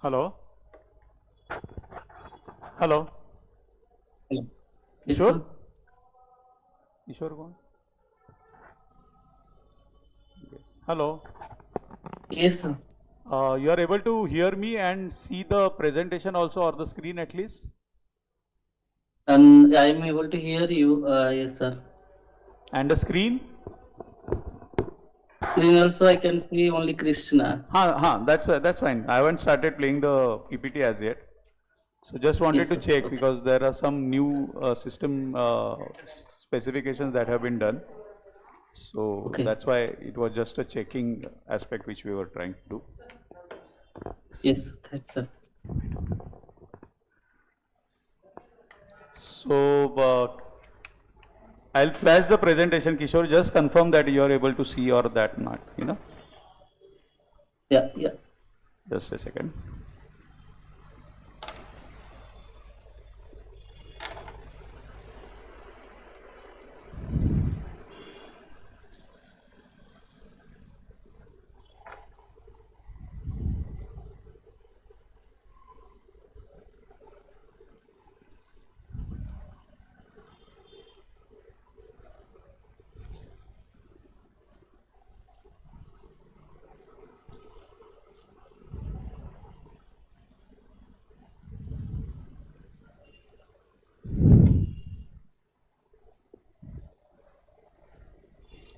Hello. Hello. Hello. Yes, Kishore? sir. Kishore कौन? Yes. Hello. Yes, sir. You are able to hear me and see the presentation also, or the screen at least? And I am able to hear you. Yes, sir. And the screen? Screen also I can see only Krishna. That's fine. I haven't started playing the PPT as yet. So just wanted Yes, to sir. check Okay. because there are some new system specifications that have been done. So Okay. that's why it was just a checking aspect which we were trying to do. Yes, thanks, sir. So I'll flash the presentation, Kishore. Just confirm that you are able to see or that not, Yeah, yeah. Just a second.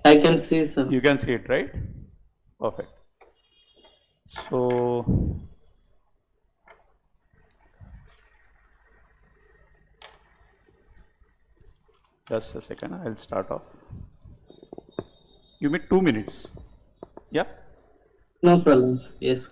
I can see, sir. You can see it, right? Perfect. So just a second, I'll start off. Give me 2 minutes. Yeah. No problems. Yes.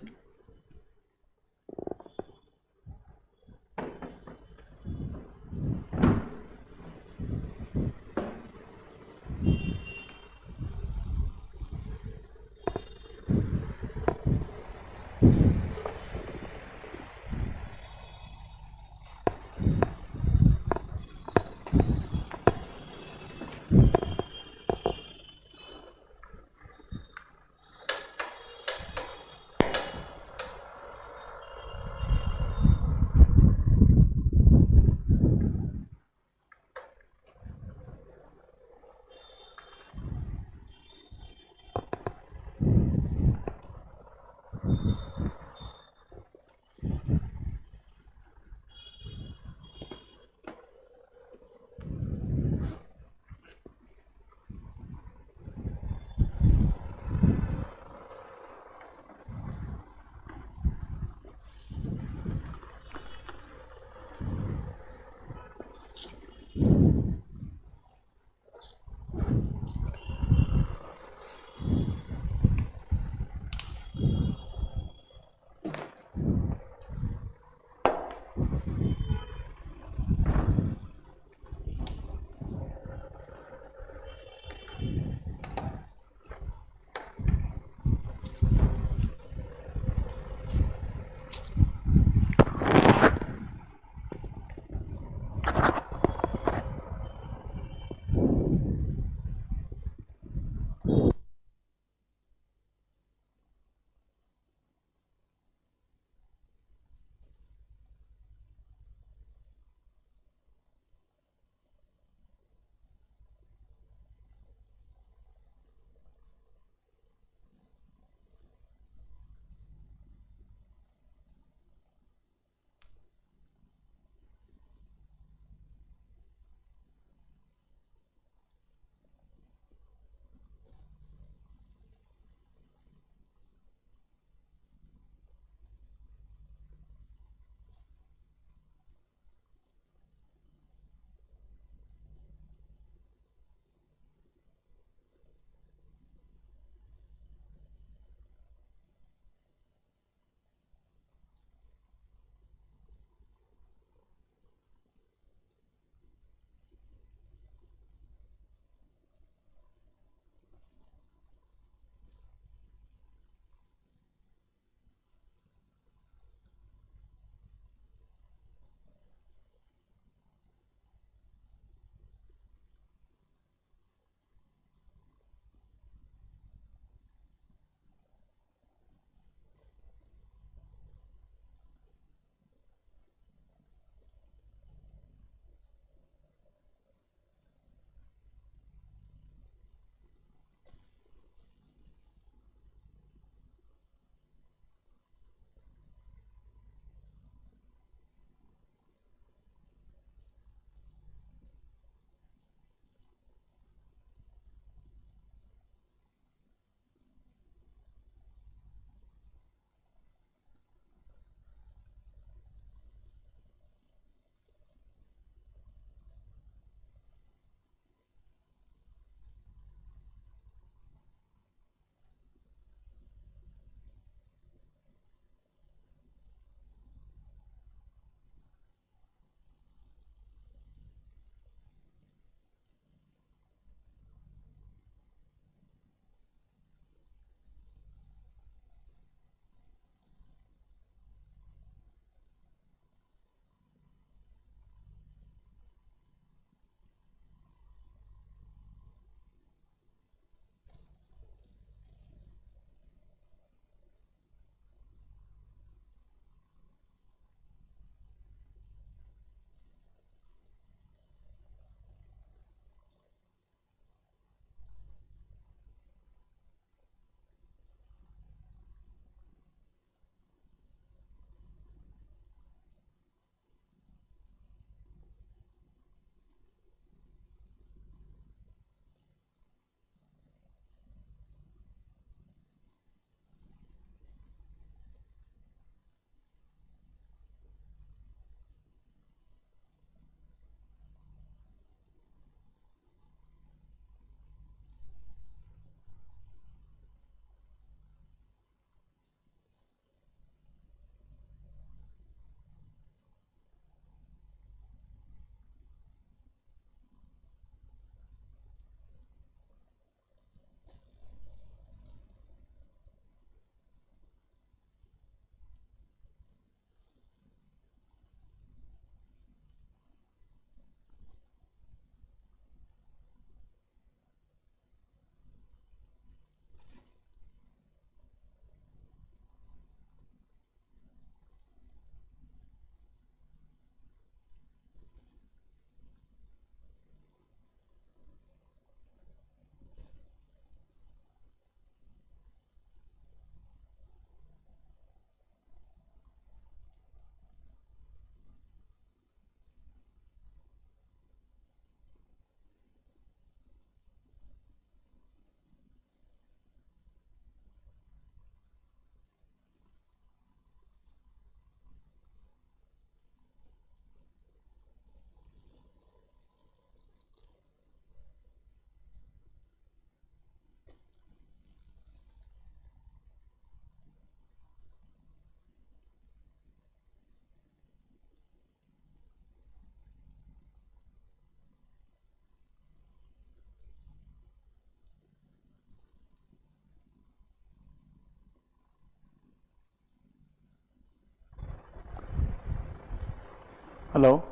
Hello.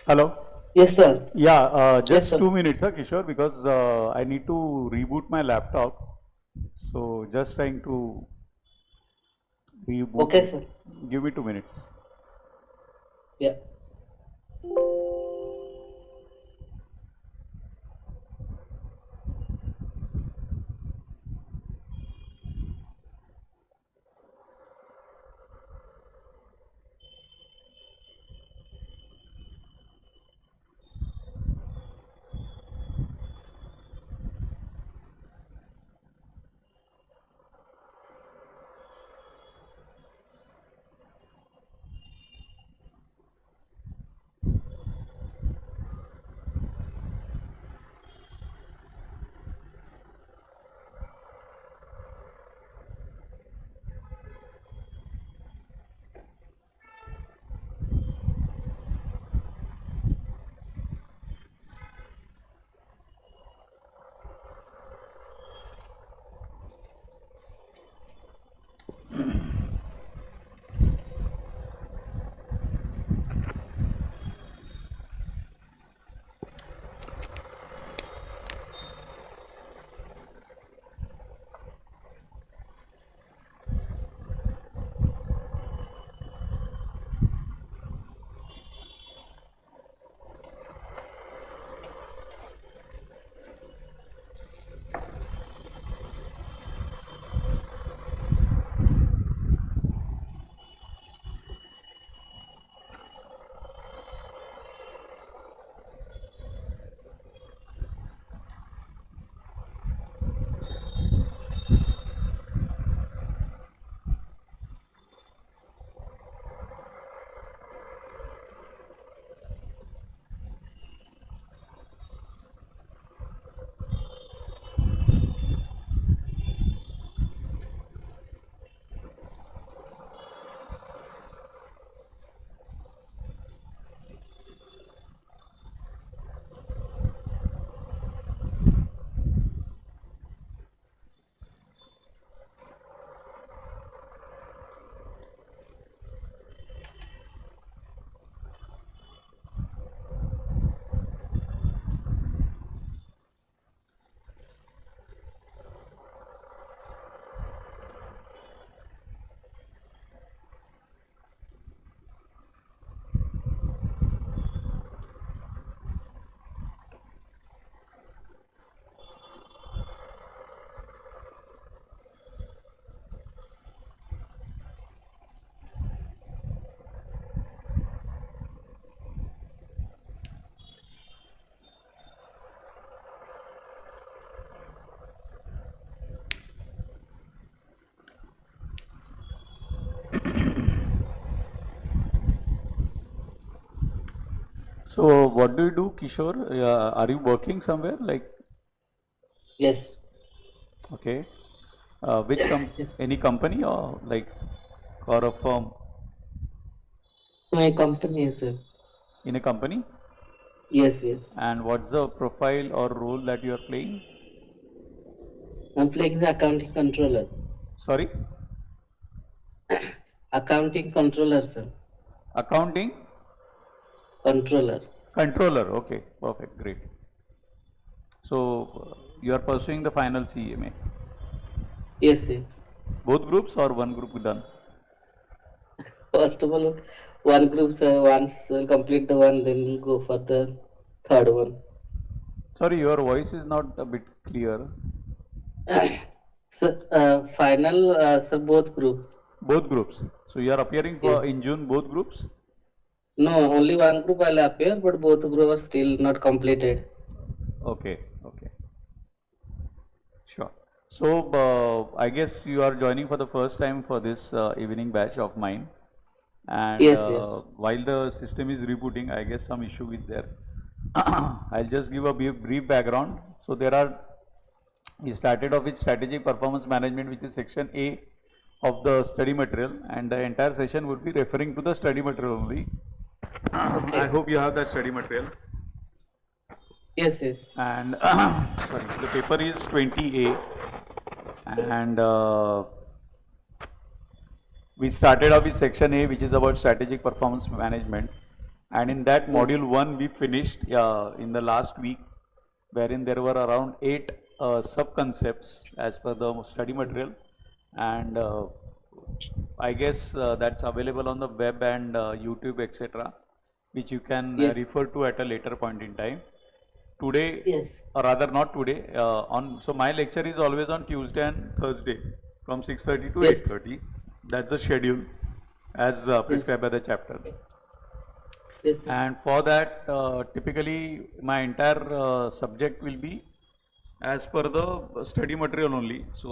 Hello. Yes, sir. Yeah, Yes, just sir. 2 minutes, Kishore, because I need to reboot my laptop. So just trying to reboot Okay, it. sir. Give me 2 minutes. Yeah. So what do you do, Kishore? Are you working somewhere? Like, Yes. okay, which Yes. any company or like, or a firm My company is, sir. in a company? Yes, yes. And what's the profile or role that you are playing? I'm playing the accounting controller. Sorry, Accounting controller, sir. accounting Controller. controller. Okay, perfect, great. So you are pursuing the final CMA. Yes, yes. Both groups or one group done? First of all, one group, sir. Once complete the one, then we'll go for the third one. Sorry, your voice is not a bit clear. So, final, sir, both group. Both groups. So you are appearing for Yes. in June both groups? No, only one group will appear, but both group are still not completed. Okay, okay, sure. So I guess you are joining for the first time for this evening batch of mine. And Yes, yes. while the system is rebooting, I guess some issue is there. I'll just give a brief background. So we started off with strategic performance management, which is section A of the study material, and the entire session would be referring to the study material only. I Okay. hope you have that study material. Yes, yes. And sorry, the paper is 20A, and we started off with section A, which is about strategic performance management. And in that Yes. module 1, we finished in the last week, wherein there were around 8 sub-concepts as per the study material. And I guess that's available on the web and YouTube, etc., which you can Yes. refer to at a later point in time. Today, Yes. or rather not today, so my lecture is always on Tuesday and Thursday from 6:30 to Yes. 8:30. That's the schedule as Yes. prescribed by the chapter. Yes, sir. And for that, typically my entire subject will be as per the study material only. So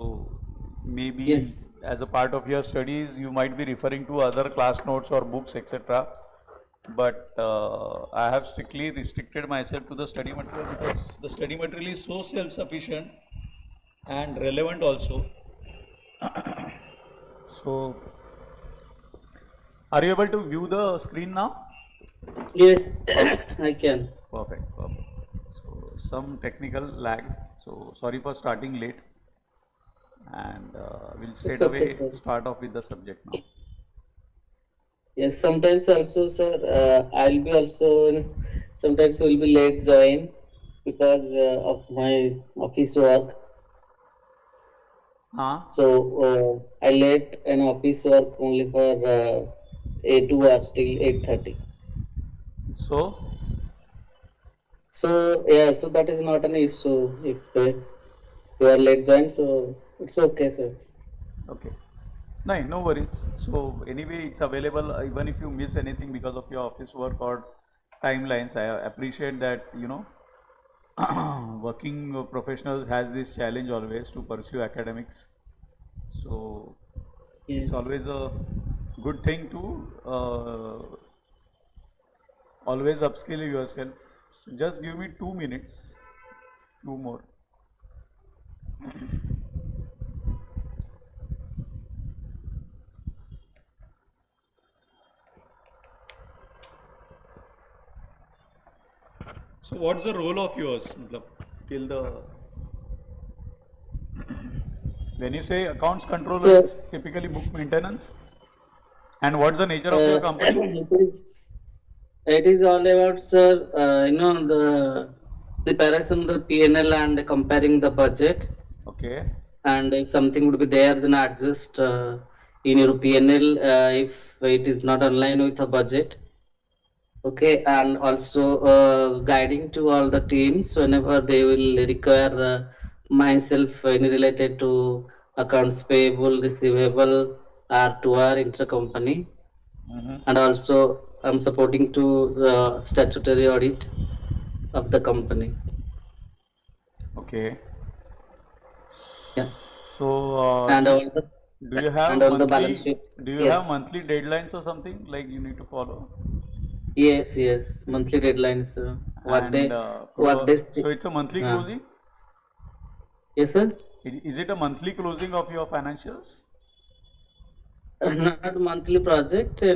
maybe Yes. as a part of your studies, you might be referring to other class notes or books, etc. But I have strictly restricted myself to the study material because the study material is so self-sufficient and relevant also. So, are you able to view the screen now? Yes, Perfect, I can. perfect, perfect. So, some technical lag. So, sorry for starting late, and we'll It's straight okay, away sir. start off with the subject now. Yes, sometimes also, sir, I'll be also, sometimes will be late join because of my office work. Huh? So I late an office work only for 8 2 hours till 8:30. So, So yeah, so that is not an issue if you are late join. So it's okay, sir. okay. No, no worries. So anyway, it's available even if you miss anything because of your office work or timelines. I appreciate that, working professionals has this challenge always to pursue academics. So it's Yes. always a good thing to always upskill yourself. So just give me 2 minutes, two more. So what's the role of yours, matlab, till the when you say accounts controller, So it's typically book maintenance. And what's the nature of your uh, company? it is all about, sir, the preparation the PNL and comparing the budget, Okay. and if something would be there, then adjust in your PNL if it is not aligned with the budget. Okay, and also guiding to all the teams whenever they will require myself any related to accounts payable, receivable, R2R intercompany, Mm-hmm. and also I'm supporting to the statutory audit of the company. Okay. Yeah, So, and all the do you have and all the balance monthly sheet. do you have Yes, monthly deadlines or something like you need to follow? yes. Monthly deadlines. And Work days. so it's a monthly closing. Yes, sir. Is it a monthly closing of your financials? Not monthly project, for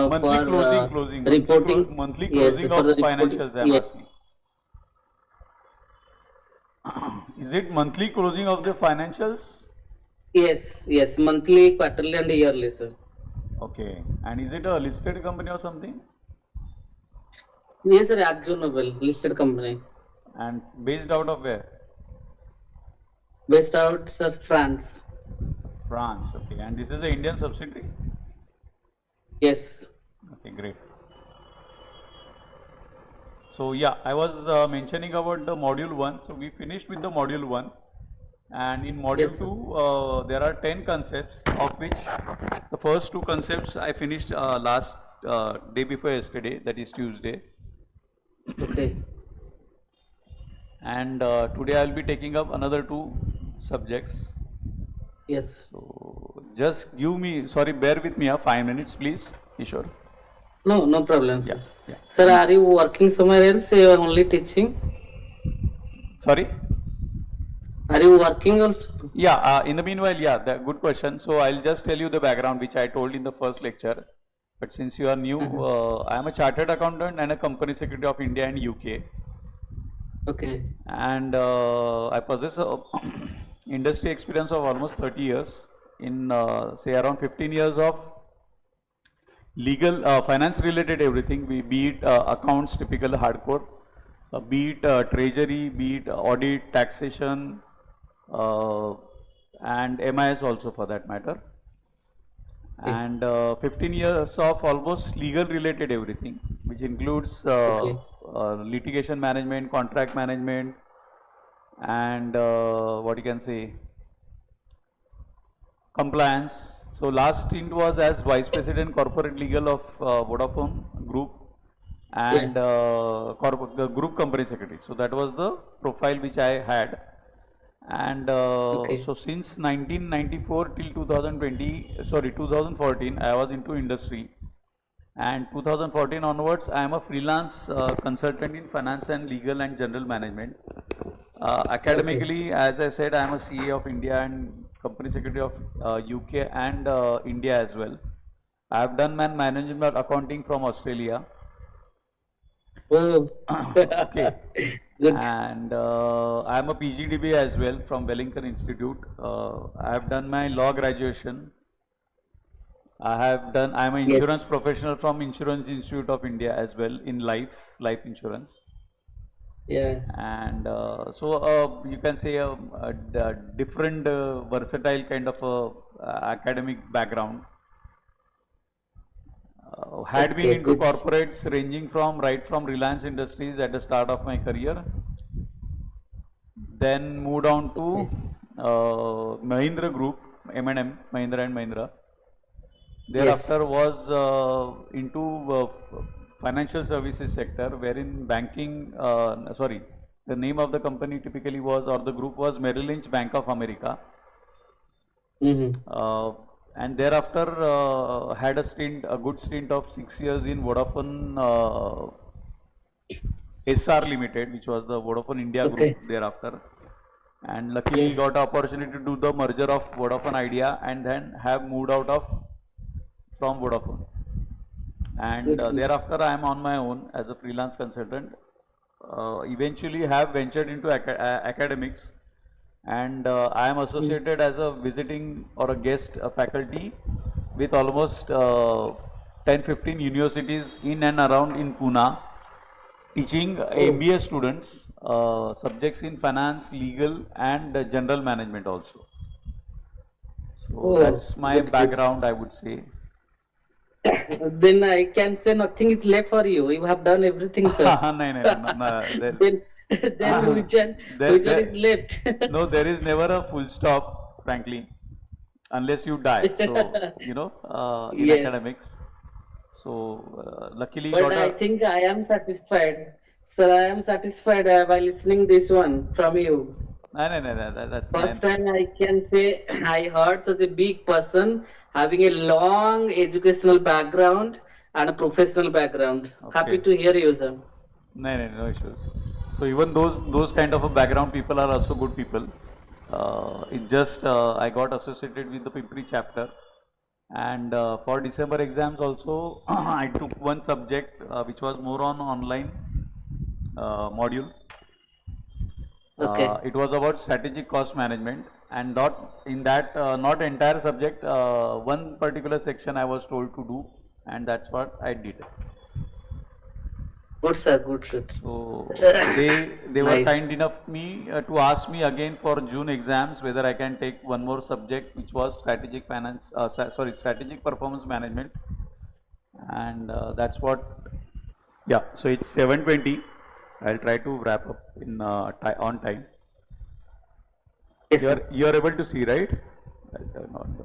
Monthly closing, closing, reporting. monthly Yes, closing for of the reporting. financials. I'm Yes, asking. Is it monthly closing of the financials? yes. Monthly, quarterly, and yearly, sir. Okay. And is it a listed company or something? Yes, sir. Actionable listed company And based out of where? based out, sir, France. France. Okay. And this is an Indian subsidiary? Yes, Okay, great. So yeah, I was mentioning about the module 1. So we finished with the module 1. And in module yes, sir. 2, there are 10 concepts, of which the first two concepts I finished last day before yesterday, that is Tuesday. Okay. And today I will be taking up another two subjects. Yes. So just give me, sorry, bear with me 5 minutes, please, Kishore. No, no problem, Yeah, sir. yeah. Sir, are you working somewhere else? You are only teaching? Sorry? Are you working also? Yeah, in the meanwhile, yeah, good question. So I'll just tell you the background which I told in the first lecture. But since you are new, Uh-huh. I am a chartered accountant and a company secretary of India and UK. Okay. And I possess a industry experience of almost 30 years in say around 15 years of legal, finance related everything, be it accounts, typical hardcore, be it treasury, be it audit, taxation, uh, and MIS also for that matter. Okay. And 15 years of almost legal related everything, which includes Okay. litigation management, contract management, and what you can say, compliance. So last stint was as Vice President Corporate Legal of Vodafone Group Yeah. and Group Company Secretary. So that was the profile which I had. And Okay. so since 1994 till 2020, sorry, 2014, I was into industry. And 2014 onwards, I am a freelance consultant in finance and legal and general management. Okay. Academically, as I said, I am a CA of India and Company Secretary of UK and India as well. I have done my management accounting from Australia. Oh. Okay. Good. And I am a PGDB as well from Wellington Institute. I have done my law graduation. I am an insurance Yes. professional from Insurance Institute of India as well in life insurance. Yeah. And so you can say a different versatile kind of academic background. Had been Okay. into Good. corporates ranging from right from Reliance Industries at the start of my career, then moved on to Okay. Mahindra Group, M&M, Mahindra and Mahindra. Yes. Thereafter was into financial services sector, wherein banking, sorry, the name of the company typically was, or the group was Merrill Lynch Bank of America. Mm-hmm. Uh, and thereafter had a good stint of 6 years in Vodafone SR Limited, which was the Vodafone India group Okay. thereafter. And luckily Yes. got opportunity to do the merger of Vodafone Idea and then have moved out of from Vodafone. And Good. Good. thereafter I am on my own as a freelance consultant. Eventually have ventured into academics, and I am Mm. associated as a visiting or a guest faculty with almost 10-15 universities in and around in Pune, teaching Oh. MBA students subjects in finance, legal, and general management also. So Oh. that's my Good. Good. background, I would say. Then I can say nothing is left for you. You have done everything, sir. No, no, no, no, Then, then there, which one is left? no, there is never a full stop, frankly, unless you die. So, in Yes. academics. So, luckily But got I a, think I am satisfied. Sir, I am satisfied by listening this one from you. no, no, no, no, that's First nice. time I can say I heard such a big person having a long educational background and a professional background. Happy Okay. to hear you, sir. No, no, no issues. So even those kind of a background people are also good people. It just I got associated with the Pimpri chapter, and for December exams also I took one subject which was more on online module. Okay. It was about strategic cost management, and not in that not entire subject. One particular section I was told to do, and that's what I did. Good, sir. Good, good. So they were Nice. kind enough me to ask me again for June exams whether I can take one more subject which was strategic finance, sorry, strategic performance management, and that's what. Yeah, so it's 7:20. I'll try to wrap up in on time. Yes, sir. You're able to see, right? I'll turn on the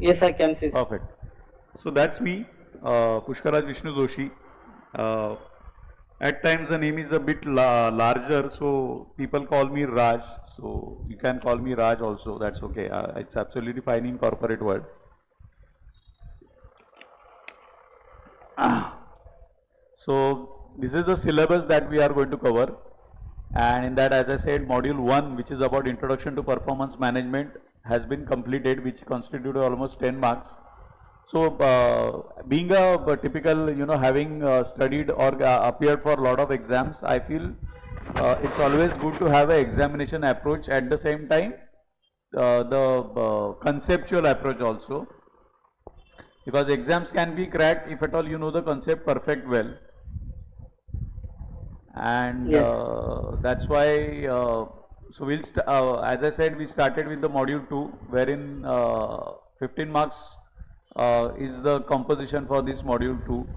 Yes, presentation. I can see. Perfect. So that's me, Pushkaraj Vishnu Doshi. Uh, at times the name is a bit larger, so people call me Raj. So you can call me Raj also. That's okay. It's absolutely fine in corporate world. So this is the syllabus that we are going to cover, and in that, as I said, module 1, which is about introduction to performance management, has been completed, which constituted almost 10 marks. So being a typical, having studied or appeared for a lot of exams, I feel it's always good to have an examination approach at the same time, the conceptual approach also. because exams can be cracked if at all you know the concept perfect well. And Yes. that's why, so as I said, we started with the module 2, wherein 15 marks is the composition for this module 2.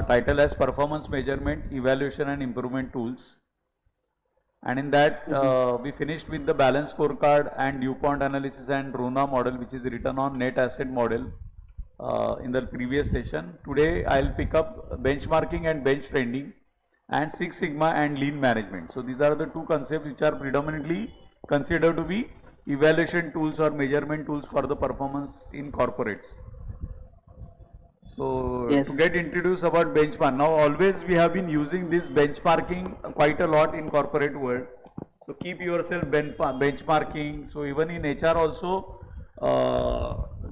Title as performance measurement, evaluation and improvement tools. And in that, we finished with the balance scorecard and DuPont analysis and RONA model, which is written on net asset model in the previous session. Today, I'll pick up benchmarking and bench trending and Six Sigma and lean management. So these are the two concepts which are predominantly considered to be evaluation tools or measurement tools for the performance in corporates. So Yes. to get introduced about benchmark, now always we have been using this benchmarking quite a lot in corporate world. So keep yourself benchmarking. So even in HR also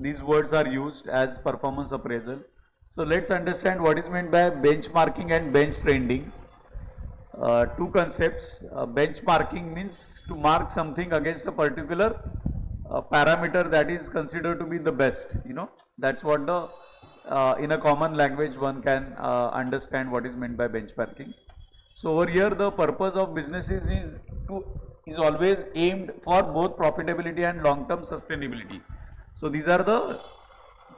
these words are used as performance appraisal. So let's understand what is meant by benchmarking and bench trending. Two concepts. Benchmarking means to mark something against a particular parameter that is considered to be the best. That's what the in a common language one can understand what is meant by benchmarking. So over here the purpose of businesses is always aimed for both profitability and long-term sustainability. So these are the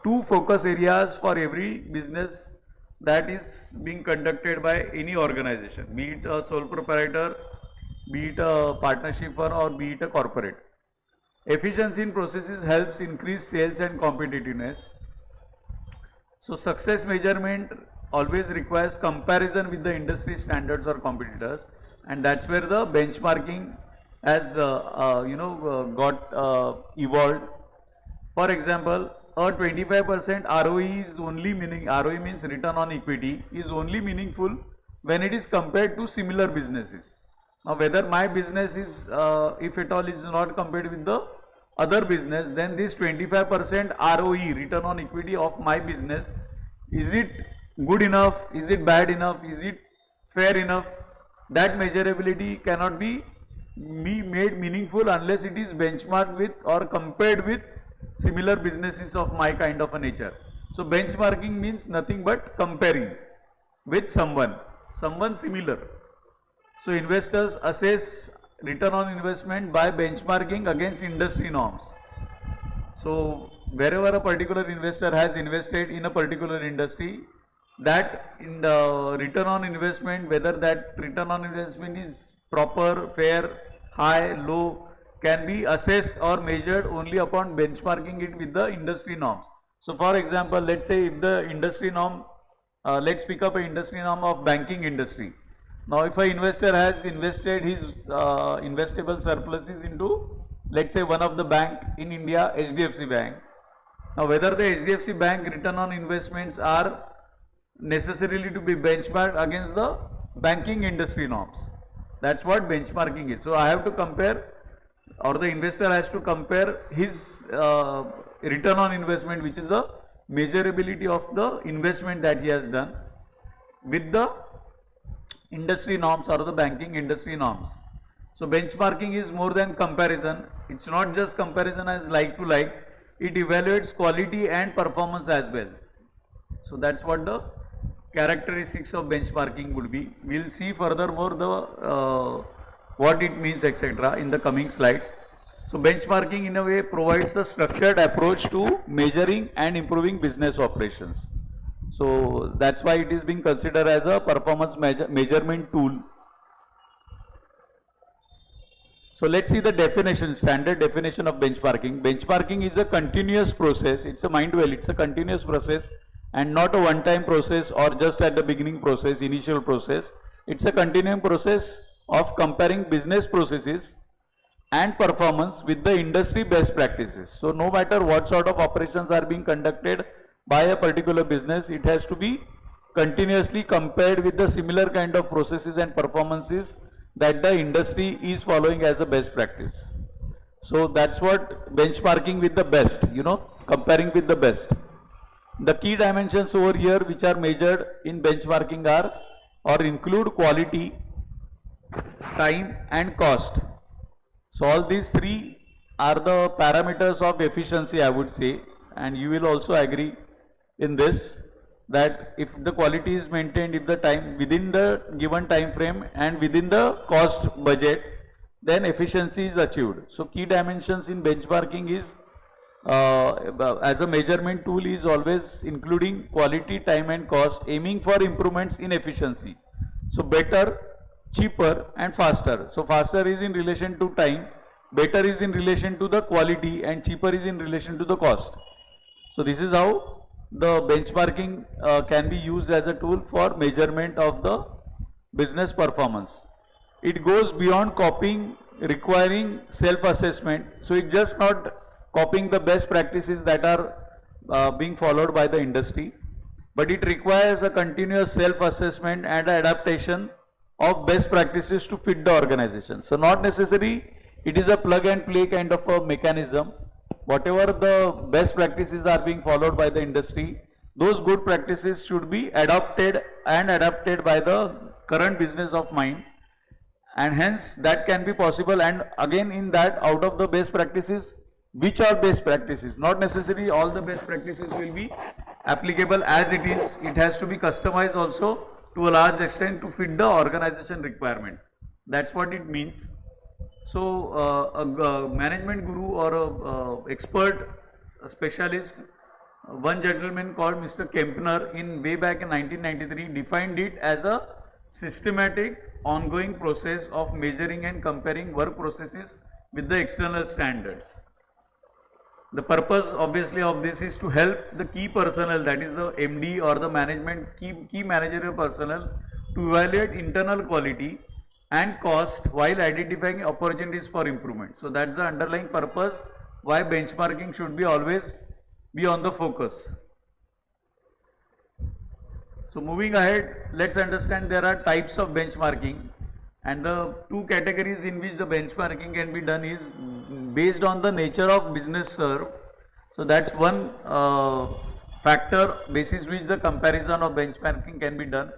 two focus areas for every business that is being conducted by any organization, be it a sole proprietor, be it a partnership firm, or be it a corporate. Efficiency in processes helps increase sales and competitiveness. So success measurement always requires comparison with the industry standards or competitors, and that's where the benchmarking has got evolved. For example, a 25% ROE is only ROE means return on equity, is only meaningful when it is compared to similar businesses. Now whether my business is, if at all is not compared with the other business, then this 25% ROE, return on equity of my business, is it good enough, is it bad enough, is it fair enough? That measurability cannot be made meaningful unless it is benchmarked with or compared with similar businesses of my kind of a nature. So benchmarking means nothing but comparing with someone similar. So investors assess return on investment by benchmarking against industry norms. So wherever a particular investor has invested in a particular industry, that in the return on investment, whether that return on investment is proper, fair, high, low, can be assessed or measured only upon benchmarking it with the industry norms. So for example, let's say if the industry norm, let's pick up an industry norm of banking industry. Now if an investor has invested his investable surpluses into, let's say, one of the bank in India, HDFC Bank. Now whether the HDFC Bank return on investments are necessarily to be benchmarked against the banking industry norms. That's what benchmarking is. So I have to compare, or the investor has to compare his return on investment, which is the measurability of the investment that he has done, with the industry norms or the banking industry norms. So benchmarking is more than comparison. It's not just comparison as like to like, it evaluates quality and performance as well. So that's what the characteristics of benchmarking would be. We'll see furthermore the what it means, etc. in the coming slides. So benchmarking in a way provides a structured approach to measuring and improving business operations. So that's why it is being considered as a performance measurement tool. So let's see the definition, standard definition of benchmarking. Benchmarking is a continuous process. It's a mind well, it's a continuous process and not a one-time process or just at the beginning process, initial process. It's a continuing process of comparing business processes and performance with the industry best practices. So no matter what sort of operations are being conducted by a particular business, it has to be continuously compared with the similar kind of processes and performances that the industry is following as a best practice. So that's what benchmarking with the best, comparing with the best. The key dimensions over here which are measured in benchmarking are or include quality, time and cost. So all these three are the parameters of efficiency, I would say. and you will also agree in this, that if the quality is maintained, if the time within the given time frame and within the cost budget, then efficiency is achieved. So key dimensions in benchmarking is as a measurement tool is always including quality, time and cost, aiming for improvements in efficiency. So better, cheaper and faster. So faster is in relation to time, better is in relation to the quality, and cheaper is in relation to the cost. So this is how the benchmarking can be used as a tool for measurement of the business performance. It goes beyond copying, requiring self-assessment. So it's just not copying the best practices that are being followed by the industry, but it requires a continuous self-assessment and adaptation of best practices to fit the organization. So not necessarily it is a plug and play kind of a mechanism. Whatever the best practices are being followed by the industry, those good practices should be adopted and adapted by the current business of mind, and hence that can be possible. And again, in that, out of the best practices, which are best practices, not necessarily all the best practices will be applicable as it is. It has to be customized also to a large extent to fit the organization requirement. That's what it means. So a management guru or a expert, a specialist, one gentleman called Mr. Kempner in way back in 1993 defined it as a systematic ongoing process of measuring and comparing work processes with the external standards. The purpose obviously of this is to help the key personnel, that is the MD or the management key managerial personnel, to evaluate internal quality and cost while identifying opportunities for improvement. So that's the underlying purpose why benchmarking should be always be on the focus. So moving ahead, let's understand there are types of benchmarking, and the two categories in which the benchmarking can be done is based on the nature of business served. So that's one factor basis which the comparison of benchmarking can be done.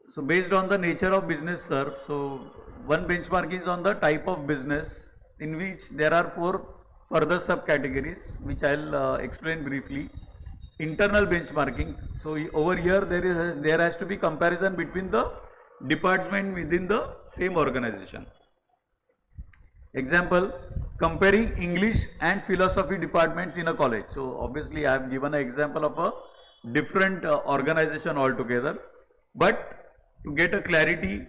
So based on the nature of business served, so one benchmark is on the type of business, in which there are four further subcategories which I'll explain briefly. Internal benchmarking. So over here there has to be comparison between the department within the same organization. Example, comparing English and philosophy departments in a college. So obviously I have given an example of a different organization altogether, but to get a clarity,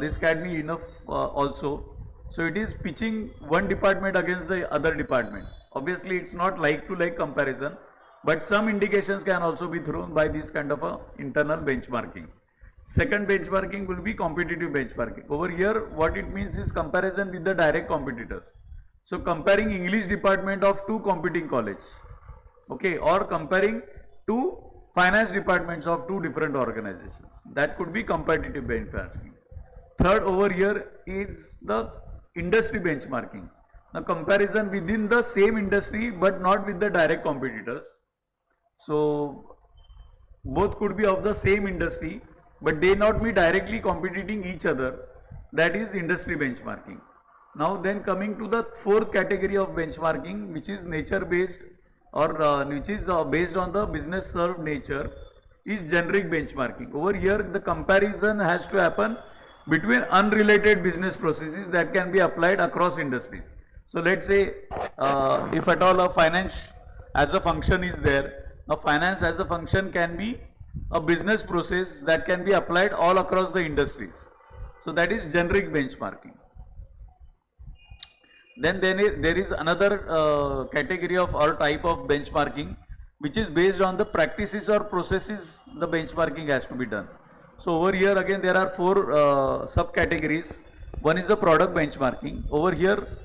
this can be enough also. So it is pitching one department against the other department. Obviously it's not like to like comparison, but some indications can also be thrown by this kind of a internal benchmarking. Second benchmarking will be competitive benchmarking. Over here what it means is comparison with the direct competitors. So comparing English department of two competing college, okay, or comparing two finance departments of two different organizations. That could be competitive benchmarking. Third over here is the industry benchmarking. Now comparison within the same industry but not with the direct competitors. So both could be of the same industry, but they not be directly competing each other. That is industry benchmarking. Now then coming to the fourth category of benchmarking, which is nature based, or which is based on the business served nature, is generic benchmarking. Over here the comparison has to happen between unrelated business processes that can be applied across industries. So let's say if at all a finance as a function is there, now finance as a function can be a business process that can be applied all across the industries. So that is generic benchmarking. Then there is another category of or type of benchmarking which is based on the practices or processes the benchmarking has to be done. So over here again there are four subcategories. One is the product benchmarking. Over here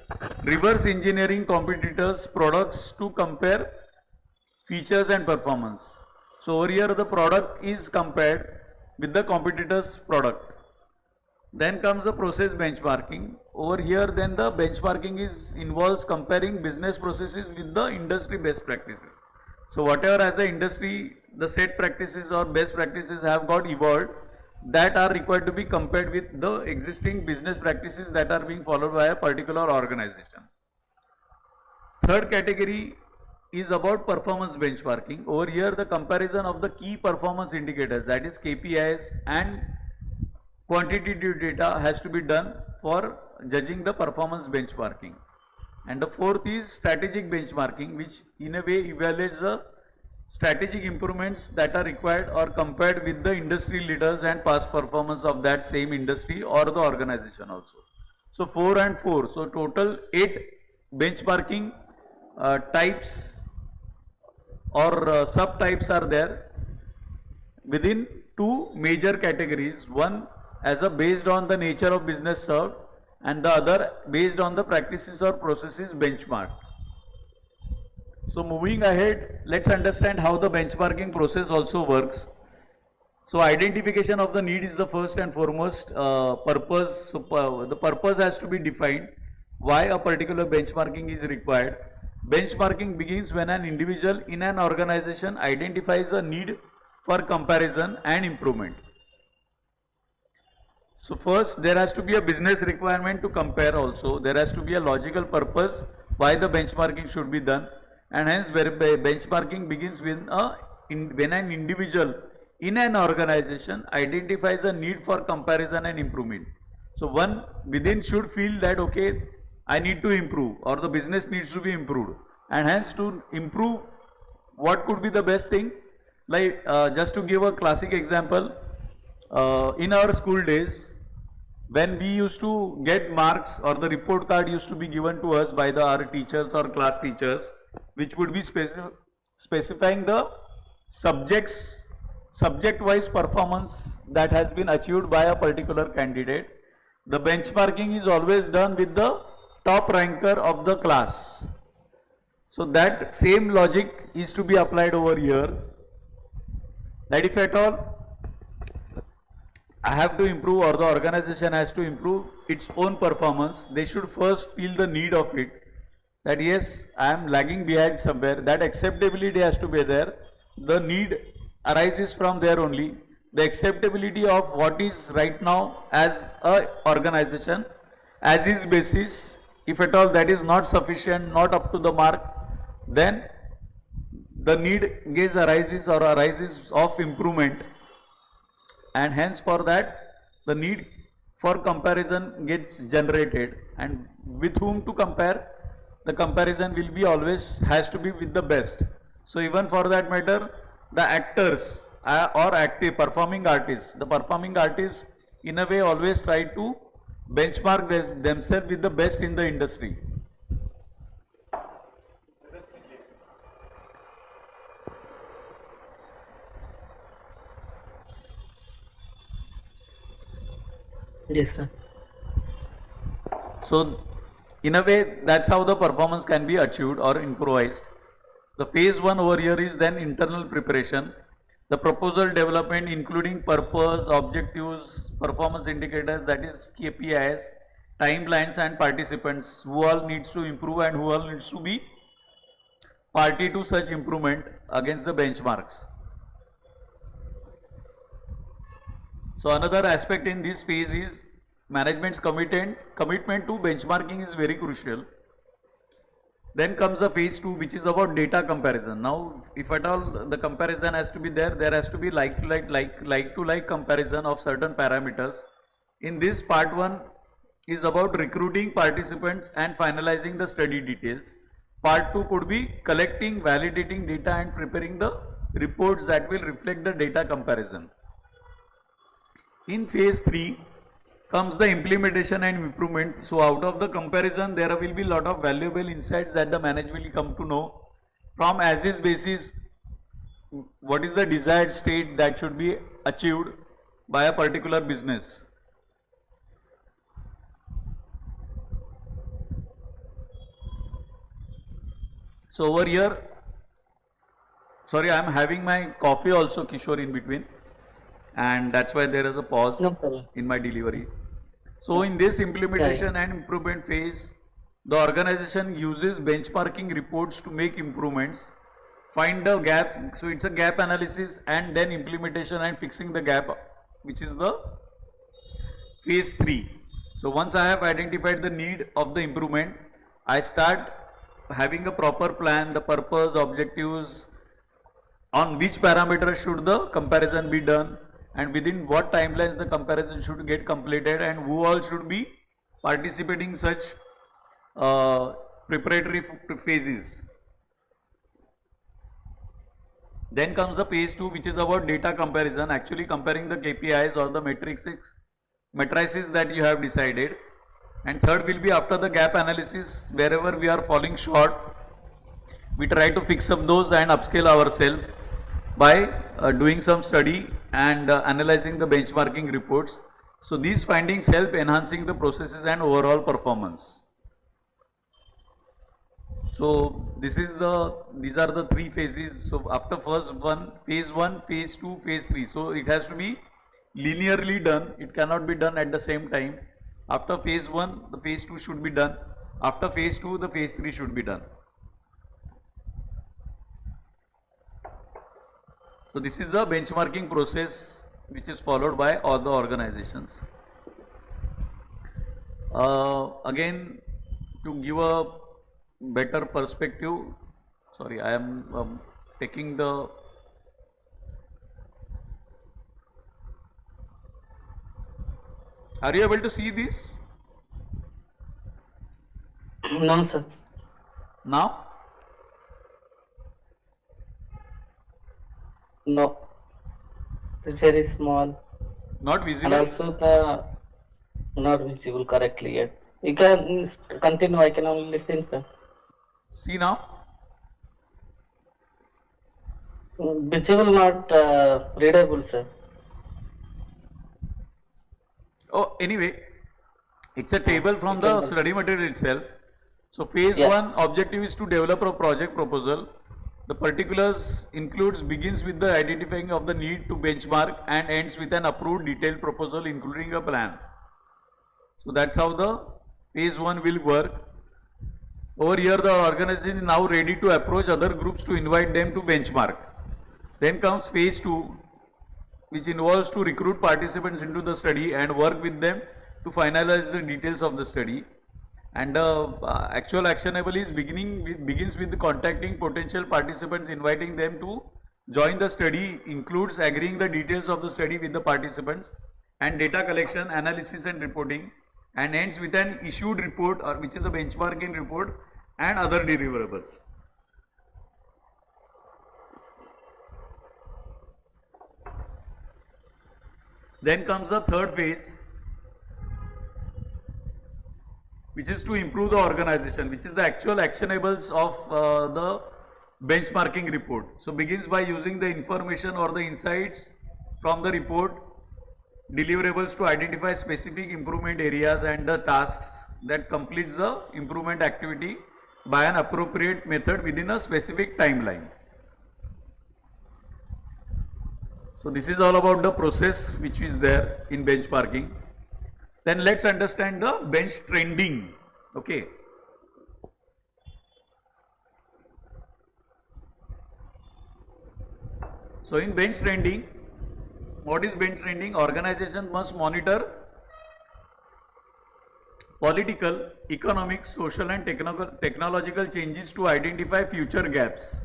reverse engineering competitors' products to compare features and performance. So over here the product is compared with the competitor's product. Then comes the process benchmarking. Over here then the benchmarking involves comparing business processes with the industry best practices. So whatever as the industry the set practices or best practices have got evolved, that are required to be compared with the existing business practices that are being followed by a particular organization. Third category is about performance benchmarking. Over here, the comparison of the key performance indicators, that is KPIs and quantitative data, has to be done for judging the performance benchmarking. And the fourth is strategic benchmarking, which in a way evaluates the strategic improvements that are required or compared with the industry leaders and past performance of that same industry or the organization also. So 4 and 4, so total 8 benchmarking types or subtypes are there within two major categories. One as a based on the nature of business served, and the other based on the practices or processes benchmarked. So moving ahead, let's understand how the benchmarking process also works. So identification of the need is the first and foremost purpose. So the purpose has to be defined, why a particular benchmarking is required. Benchmarking begins when an individual in an organization identifies a need for comparison and improvement. So first there has to be a business requirement to compare also. There has to be a logical purpose why the benchmarking should be done, and hence benchmarking begins when an individual in an organization identifies a need for comparison and improvement. So one within should feel that okay, I need to improve, or the business needs to be improved, and hence to improve, what could be the best thing? Like just to give a classic example, in our school days, when we used to get marks or the report card used to be given to us by our teachers or class teachers, which would be specifying the subject wise performance that has been achieved by a particular candidate. The benchmarking is always done with the top ranker of the class. So that same logic is to be applied over here, that if at all I have to improve or the organization has to improve its own performance, they should first feel the need of it, that yes, I am lagging behind somewhere. That acceptability has to be there. The need arises from there only. The acceptability of what is right now as a organization, as is basis, if at all that is not sufficient, not up to the mark, then the need arises of improvement, and hence for that the need for comparison gets generated, and with whom to compare, the comparison will be always has to be with the best. So even for that matter, the actors or active performing artists, the performing artists in a way always try to benchmark themselves with the best in the industry. Yes, sir. So in a way, that's how the performance can be achieved or improvised. The phase 1 over here is then internal preparation. The proposal development including purpose, objectives, performance indicators, that is KPIs, timelines and participants, who all needs to improve and who all needs to be party to such improvement against the benchmarks. So another aspect in this phase is management's commitment to benchmarking is very crucial. Then comes the phase 2, which is about data comparison. Now, if at all the comparison has to be there has to be like to like comparison of certain parameters. In this part 1 is about recruiting participants and finalizing the study details. Part 2 could be collecting, validating data and preparing the reports that will reflect the data comparison. In phase 3 comes the implementation and improvement. So out of the comparison, there will be a lot of valuable insights that the management will come to know from as is basis what is the desired state that should be achieved by a particular business. So over here, sorry, I am having my coffee also, Kishore, in between, and that's why there is a pause in my delivery. So in this implementation and improvement phase, the organization uses benchmarking reports to make improvements, find the gap. So it's a gap analysis and then implementation and fixing the gap, which is the phase 3. So once I have identified the need of the improvement, I start having a proper plan, the purpose, objectives, on which parameters should the comparison be done, and within what timelines the comparison should get completed, and who all should be participating such uh, preparatory phases. Then comes the phase 2, which is about data comparison, actually comparing the KPIs or the matrices that you have decided. And third will be after the gap analysis, wherever we are falling short, we try to fix up those and upscale ourselves by doing some study and analyzing the benchmarking reports. So these findings help enhancing the processes and overall performance. So these are the three phases. So after phase 1, phase 2, phase 3. So it has to be linearly done. It cannot be done at the same time. After phase 1, the phase 2 should be done. After phase 2, the phase 3 should be done. So this is the benchmarking process which is followed by all the organizations. Again, to give a better perspective, sorry, I am taking the Are you able to see this No, sir. now? No. It's very small. Not And visible? also the not visible correctly yet. You can continue. I can only listen, sir. See now? Visible, not readable, sir. Oh, anyway, it's a table from You the can study material itself. So phase Yeah. 1 objective is to develop a project proposal. The particulars begins with the identifying of the need to benchmark and ends with an approved detailed proposal including a plan. So that's how the phase 1 will work. Over here the organization is now ready to approach other groups to invite them to benchmark. Then comes phase 2, which involves to recruit participants into the study and work with them to finalize the details of the study. And actual actionable is begins with contacting potential participants, inviting them to join the study, includes agreeing the details of the study with the participants, and data collection, analysis and reporting, and ends with an issued report, or which is a benchmarking report, and other deliverables. Then comes the third phase, which is to improve the organization, which is the actual actionables of the benchmarking report. So begins by using the information or the insights from the report deliverables to identify specific improvement areas and the tasks that completes the improvement activity by an appropriate method within a specific timeline. So this is all about the process which is there in benchmarking. Then let's understand the bench trending. Okay. So in bench trending, what is bench trending? Organization must monitor political, economic, social and technological changes to identify future gaps.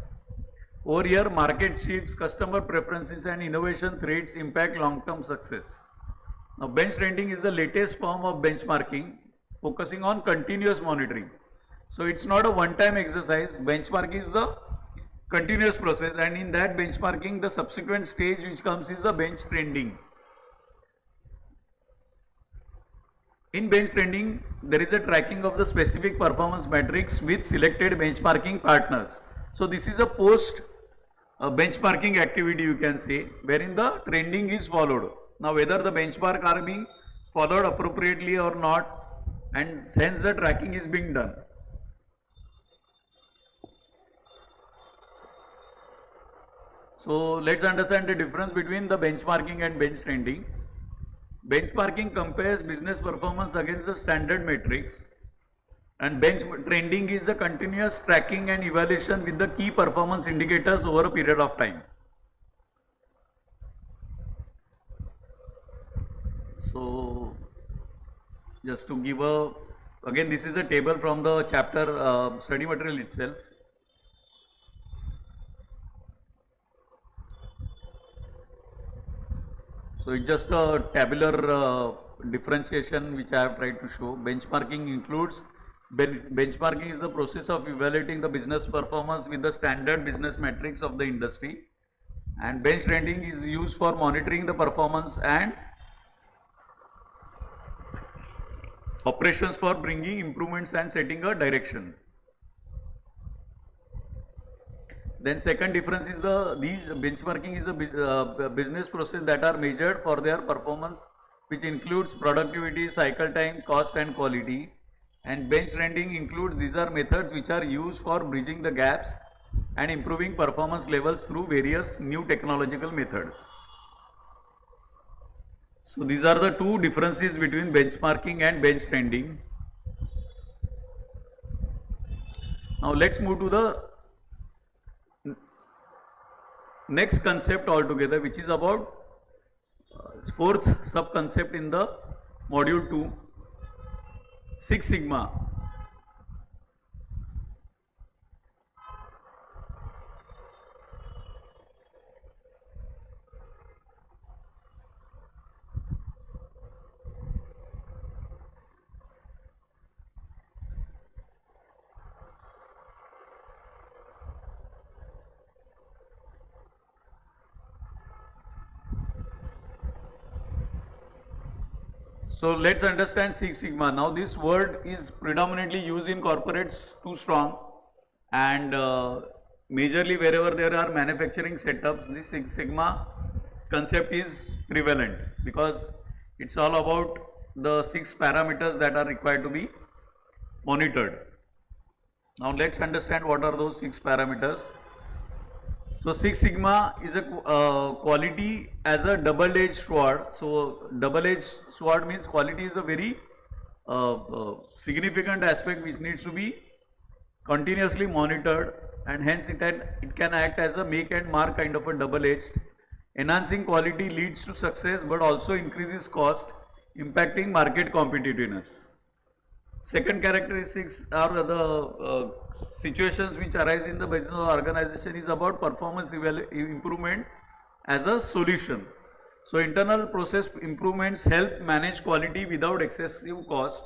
Over here, market shifts, customer preferences and innovation threats impact long-term success. Now, bench trending is the latest form of benchmarking, focusing on continuous monitoring. So, it's not a one-time exercise. Benchmarking is the continuous process, and in that benchmarking, the subsequent stage which comes is the bench trending. In bench trending, there is a tracking of the specific performance metrics with selected benchmarking partners. So, this is a post benchmarking activity, you can say, wherein the trending is followed. Now, whether the benchmark are being followed appropriately or not, and hence the tracking is being done. So, let's understand the difference between the benchmarking and bench trending. Benchmarking compares business performance against the standard metrics, and bench trending is the continuous tracking and evaluation with the key performance indicators over a period of time. So, just to give a Again, this is a table from the chapter study material itself. So it's just a tabular differentiation which I have tried to show. Benchmarking includes, benchmarking is the process of evaluating the business performance with the standard business metrics of the industry, and bench trending is used for monitoring the performance and operations for bringing improvements and setting a direction. Then second difference is these benchmarking is a business process that are measured for their performance, which includes productivity, cycle time, cost and quality. And bench trending includes, these are methods which are used for bridging the gaps and improving performance levels through various new technological methods. So these are the two differences between benchmarking and bench trending. Now let's move to the next concept altogether, which is about fourth sub concept in the module 2, Six Sigma. So let's understand Six Sigma. Now this word is predominantly used in corporates too strong, and majorly wherever there are manufacturing setups, this Six Sigma concept is prevalent because it's all about the 6 parameters that are required to be monitored. Now let's understand what are those 6 parameters. So Six Sigma is a quality as a double-edged sword. So double-edged sword means quality is a very significant aspect which needs to be continuously monitored, and hence it can act as a make and mark kind of a double-edged. Enhancing quality leads to success but also increases cost, impacting market competitiveness. Second characteristics are the situations which arise in the business or organization is about performance improvement as a solution. So internal process improvements help manage quality without excessive cost.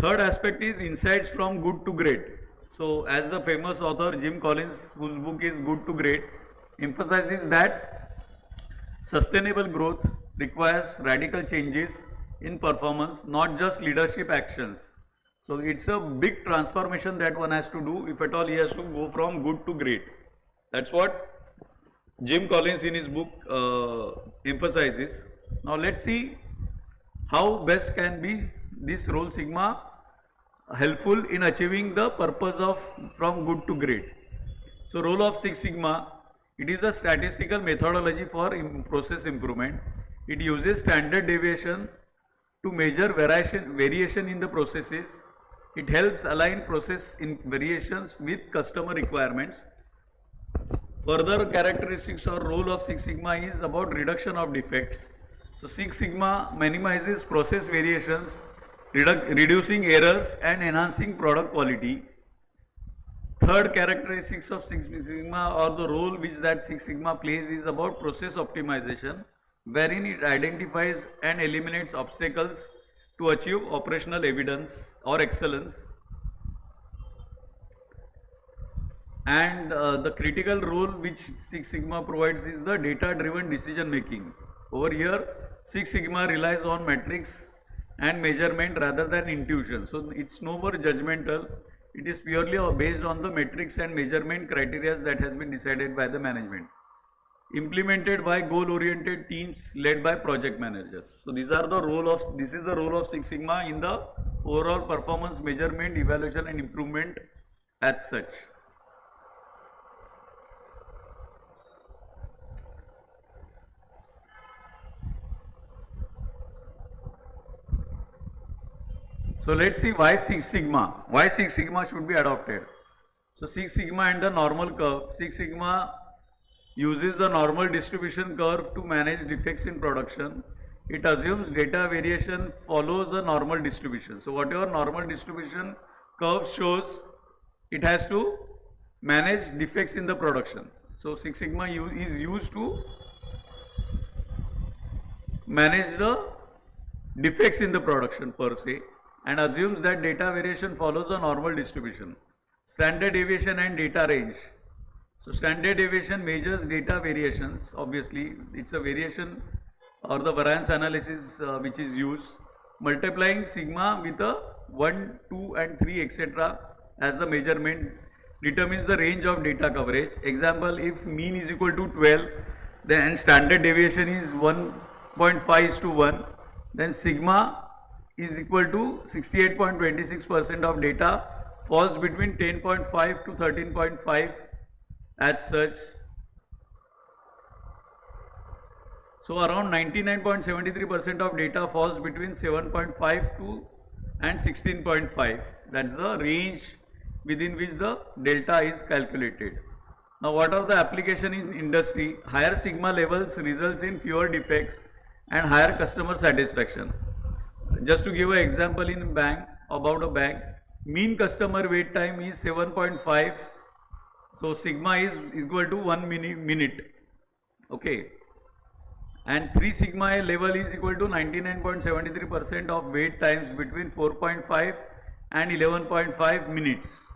Third aspect is insights from good to great. So as the famous author Jim Collins, whose book is Good to Great, emphasizes that sustainable growth requires radical changes in performance, not just leadership actions. So it's a big transformation that one has to do if at all he has to go from good to great. That's what Jim Collins in his book emphasizes. Now let's see how best can be this role sigma helpful in achieving the purpose of from good to great. So role of Six Sigma, it is a statistical methodology for process improvement. It uses standard deviation to measure variation in the processes. It helps align process in variations with customer requirements. Further characteristics or role of Six Sigma is about reduction of defects. So Six Sigma minimizes process variations, reducing errors and enhancing product quality. Third characteristics of Six Sigma or the role which that Six Sigma plays is about process optimization, wherein it identifies and eliminates obstacles to achieve operational evidence or excellence. And the critical role which Six Sigma provides is the data-driven decision making. Over here, Six Sigma relies on metrics and measurement rather than intuition. So it's no more judgmental. It is purely based on the metrics and measurement criteria that has been decided by the management. Implemented by goal-oriented teams led by project managers. So this is the role of Six Sigma in the overall performance measurement, evaluation and improvement as such. So let's see why Six Sigma should be adopted. So Six Sigma and the normal curve. Six Sigma uses a normal distribution curve to manage defects in production. it assumes data variation follows a normal distribution. So whatever normal distribution curve shows, it has to manage defects in the production. So Six Sigma is used to manage the defects in the production per se, and assumes that data variation follows a normal distribution. Standard deviation and data range. So standard deviation measures data variations. Obviously, it's a variation or the variance analysis which is used, multiplying sigma with a 1, 2 and 3 etc. as the measurement determines the range of data coverage. Example, if mean is equal to 12, then standard deviation is 1.5:1, then sigma is equal to 68.26% of data falls between 10.5 to 13.5 as such. So around 99.73% of data falls between 7.5 to and 16.5. That's the range within which the delta is calculated. Now what are the application in industry? Higher sigma levels results in fewer defects and higher customer satisfaction. Just to give an example in bank, about a bank, mean customer wait time is 7.5. So sigma is equal to 1 minute. Okay. And 3 sigma level is equal to 99.73% of wait times between 4.5 and 11.5 minutes.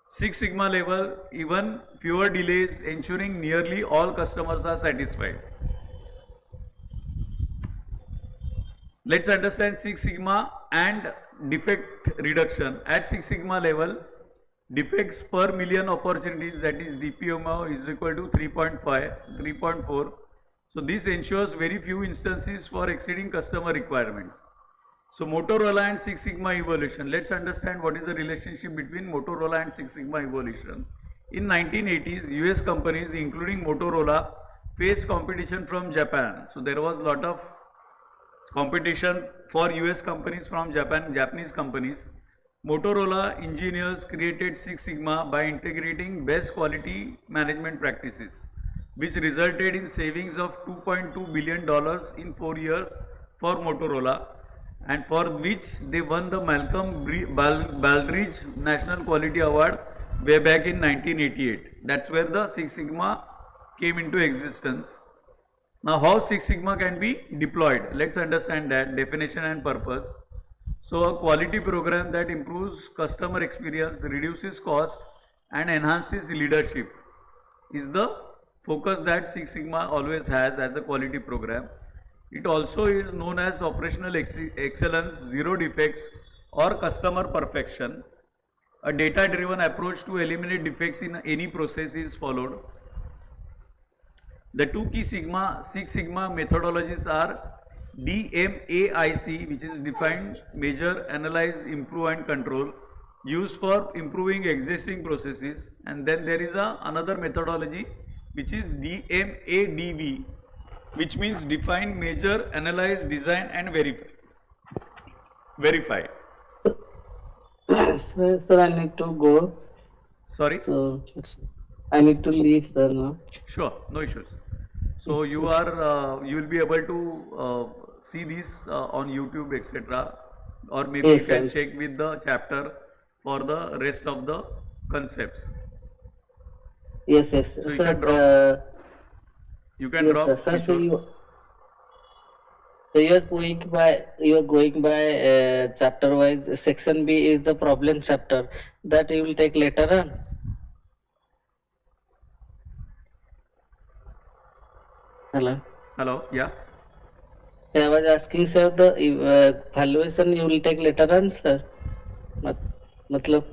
6 sigma level, even fewer delays, ensuring nearly all customers are satisfied. Let's understand 6 sigma and defect reduction. At 6 sigma level, defects per million opportunities, that is DPMO, is equal to 3.4. So this ensures very few instances for exceeding customer requirements. So Motorola and Six Sigma evolution. Let's understand what is the relationship between Motorola and Six Sigma evolution. In 1980s, US companies including Motorola faced competition from Japan. So there was a lot of competition for US companies from Japanese companies. Motorola engineers created Six Sigma by integrating best quality management practices, which resulted in savings of $2.2 billion in 4 years for Motorola, and for which they won the Malcolm Baldrige National Quality Award way back in 1988. That's where the Six Sigma came into existence. Now how Six Sigma can be deployed? Let's understand that definition and purpose. So a quality program that improves customer experience, reduces cost and enhances leadership is the focus that Six Sigma always has as a quality program. It also is known as operational excellence, zero defects or customer perfection. A data-driven approach to eliminate defects in any process is followed. The two key Six Sigma methodologies are DMAIC, which is defined, measure, analyze, improve and control, used for improving existing processes. And then there is another methodology which is DMADV, which means define, measure, analyze, design and verify. Sir, I need to go. Sorry? So I need to leave, sir, now. Sure, no issues. So you will be able to see this on YouTube, etc. Or maybe Yes, you can sir. check with the chapter for the rest of the concepts. Yes, yes. So you Sir, can drop. You can yes, drop. sir. Sir, Kishore. so you are going by chapter wise. Section B is the problem chapter that you will take later on. Hello. Hello. Yeah. I was asking, sir, the valuation you will take later on, sir. Matlab.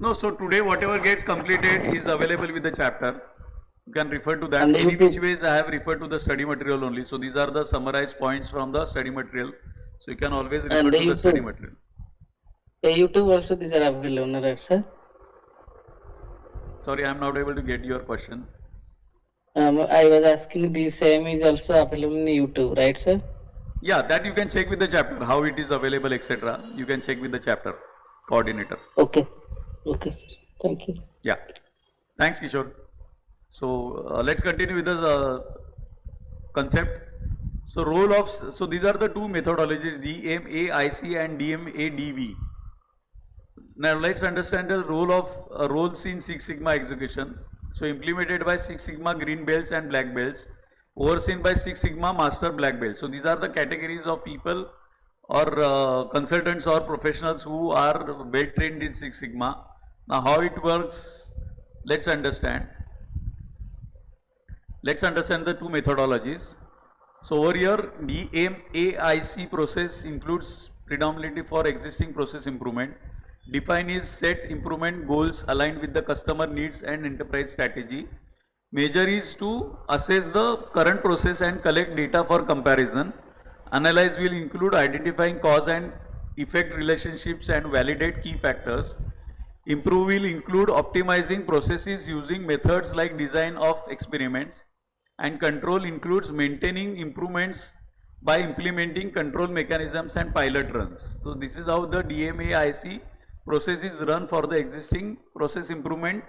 No. So today whatever gets completed is available with the chapter. You can refer to that. And Any YouTube- which ways I have referred to the study material only. So these are the summarized points from the study material. So you can always refer And to the study YouTube. material. YouTube also these are available, right, sir? Sorry, I am not able to get your question. I was asking the same is also available in YouTube, right, sir? Yeah, that you can check with the chapter, how it is available, etc. You can check with the chapter coordinator. Okay. Okay, sir. Thank you. Yeah. Thanks, Kishore. So let's continue with the concept. So so these are the two methodologies, DMAIC and DMADV. Now let's understand the roles in Six Sigma execution. So implemented by Six Sigma green belts and black belts, overseen by Six Sigma master black belts. So these are the categories of people or consultants or professionals who are well trained in Six Sigma. Now how it works, let's understand. Let's understand the two methodologies. So over here, DMAIC process includes predominantly for existing process improvement. Define is set improvement goals aligned with the customer needs and enterprise strategy. Measure is to assess the current process and collect data for comparison. Analyze will include identifying cause and effect relationships and validate key factors. Improve will include optimizing processes using methods like design of experiments. And control includes maintaining improvements by implementing control mechanisms and pilot runs. So this is how the DMAIC process is run for the existing process improvement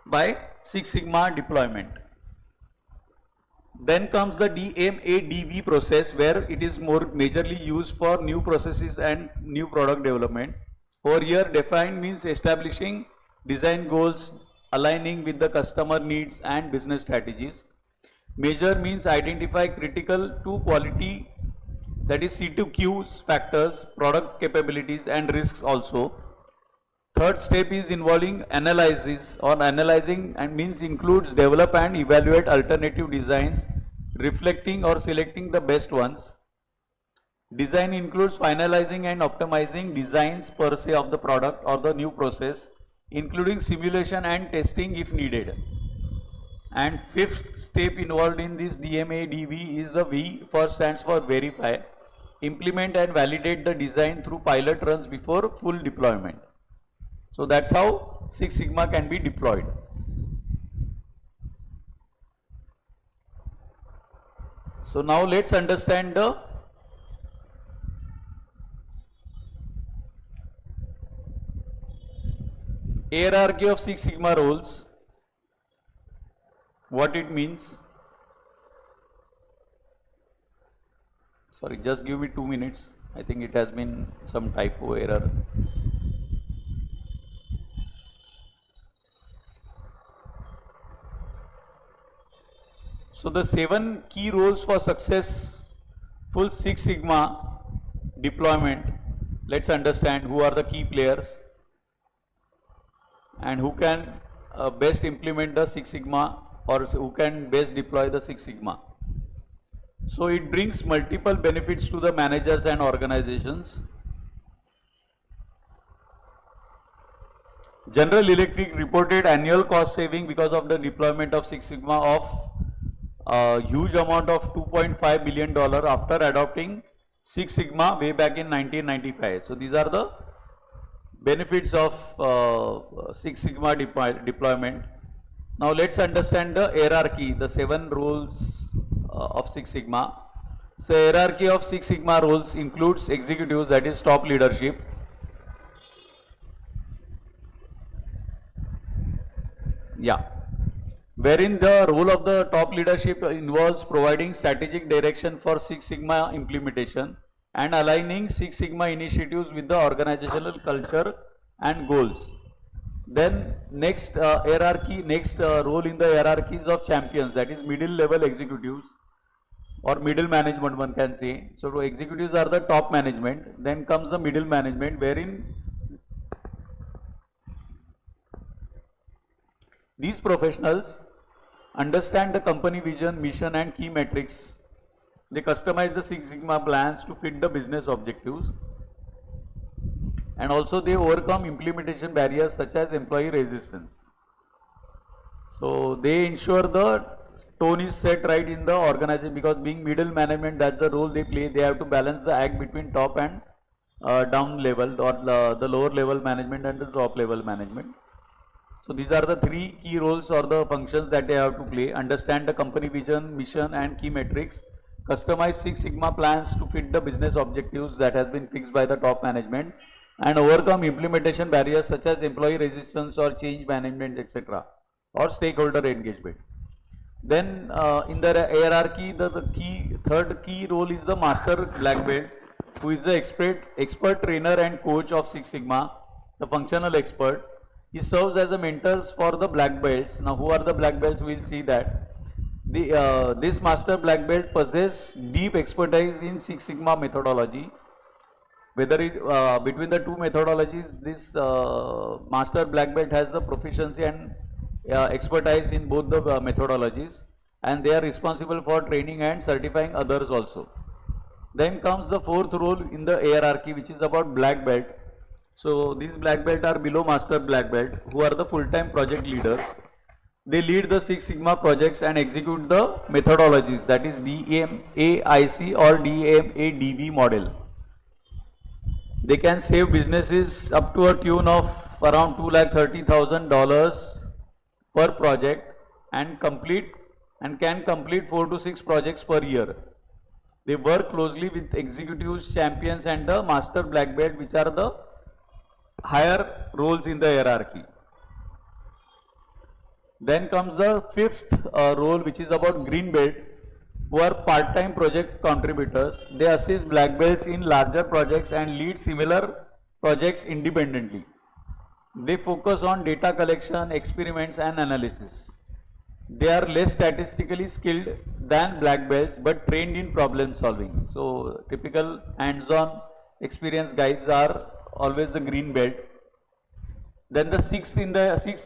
by Six Sigma deployment. Then comes the DMADV process, where it is more majorly used for new processes and new product development. Over here, define means establishing design goals, aligning with the customer needs and business strategies. Measure means identify critical to quality, that is C2Q factors, product capabilities and risks also. Third step is involving analysis or analyzing, and means includes develop and evaluate alternative designs, reflecting or selecting the best ones. Design includes finalizing and optimizing designs per se of the product or the new process, including simulation and testing if needed. And fifth step involved in this DMADV is the V, for stands for verify. Implement and validate the design through pilot runs before full deployment. So that's how Six Sigma can be deployed. So now let's understand the hierarchy of Six Sigma roles. What it means. Sorry, just give me 2 minutes. I think it has been some typo error. So the 7 key roles for successful Six Sigma deployment. Let's understand who are the key players and who can best implement the Six Sigma, or who can best deploy the Six Sigma. So it brings multiple benefits to the managers and organizations. General Electric reported annual cost saving because of the deployment of Six Sigma of a huge amount of $2.5 billion after adopting Six Sigma way back in 1995. So these are the benefits of Six Sigma deployment. Now let's understand the hierarchy, the 7 roles of Six Sigma. So hierarchy of Six Sigma roles includes executives, that is top leadership. Yeah. Wherein the role of the top leadership involves providing strategic direction for Six Sigma implementation and aligning Six Sigma initiatives with the organizational culture and goals. Then next role in the hierarchies of champions, that is middle level executives or middle management, one can say. So executives are the top management. Then comes the middle management, wherein these professionals understand the company vision, mission and key metrics. They customize the Six Sigma plans to fit the business objectives. And also they overcome implementation barriers such as employee resistance. So they ensure the tone is set right in the organization, because being middle management, that's the role they play. They have to balance the act between top and down level, or the lower level management and the top level management. So these are the 3 key roles or the functions that they have to play. Understand the company vision, mission and key metrics. Customize Six Sigma plans to fit the business objectives that has been fixed by the top management, and overcome implementation barriers such as employee resistance or change management, etc., or stakeholder engagement. Then in the hierarchy, the third key role is the master black belt, who is the expert trainer and coach of Six Sigma, the functional expert. He serves as a mentor for the black belts. Now, who are the black belts? We'll see that. This master black belt possesses deep expertise in Six Sigma methodology. Whether between the two methodologies, this master black belt has the proficiency and expertise in both the methodologies, and they are responsible for training and certifying others also. Then comes the fourth role in the hierarchy, which is about black belt. So these black belt are below master black belt, who are the full-time project leaders. They lead the Six Sigma projects and execute the methodologies, that is DMAIC or DMADV model. They can save businesses up to a tune of around $230,000 per project and can complete 4 to 6 projects per year. They work closely with executives, champions and the master black belt, which are the higher roles in the hierarchy. Then comes the fifth role, which is about green belt, who are part-time project contributors. They assist black belts in larger projects and lead similar projects independently. They focus on data collection, experiments and analysis. They are less statistically skilled than black belts but trained in problem solving. So typical hands-on experienced guys are always the green belt. Then the sixth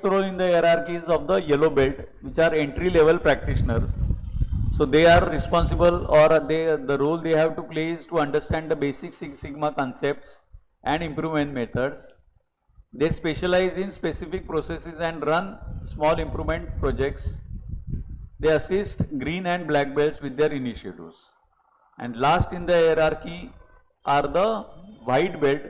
role in the hierarchy is of the yellow belt, which are entry-level practitioners. So they are responsible, or the role they have to play is to understand the basic Six Sigma concepts and improvement methods. They specialize in specific processes and run small improvement projects. They assist green and black belts with their initiatives. And last in the hierarchy are the white belt,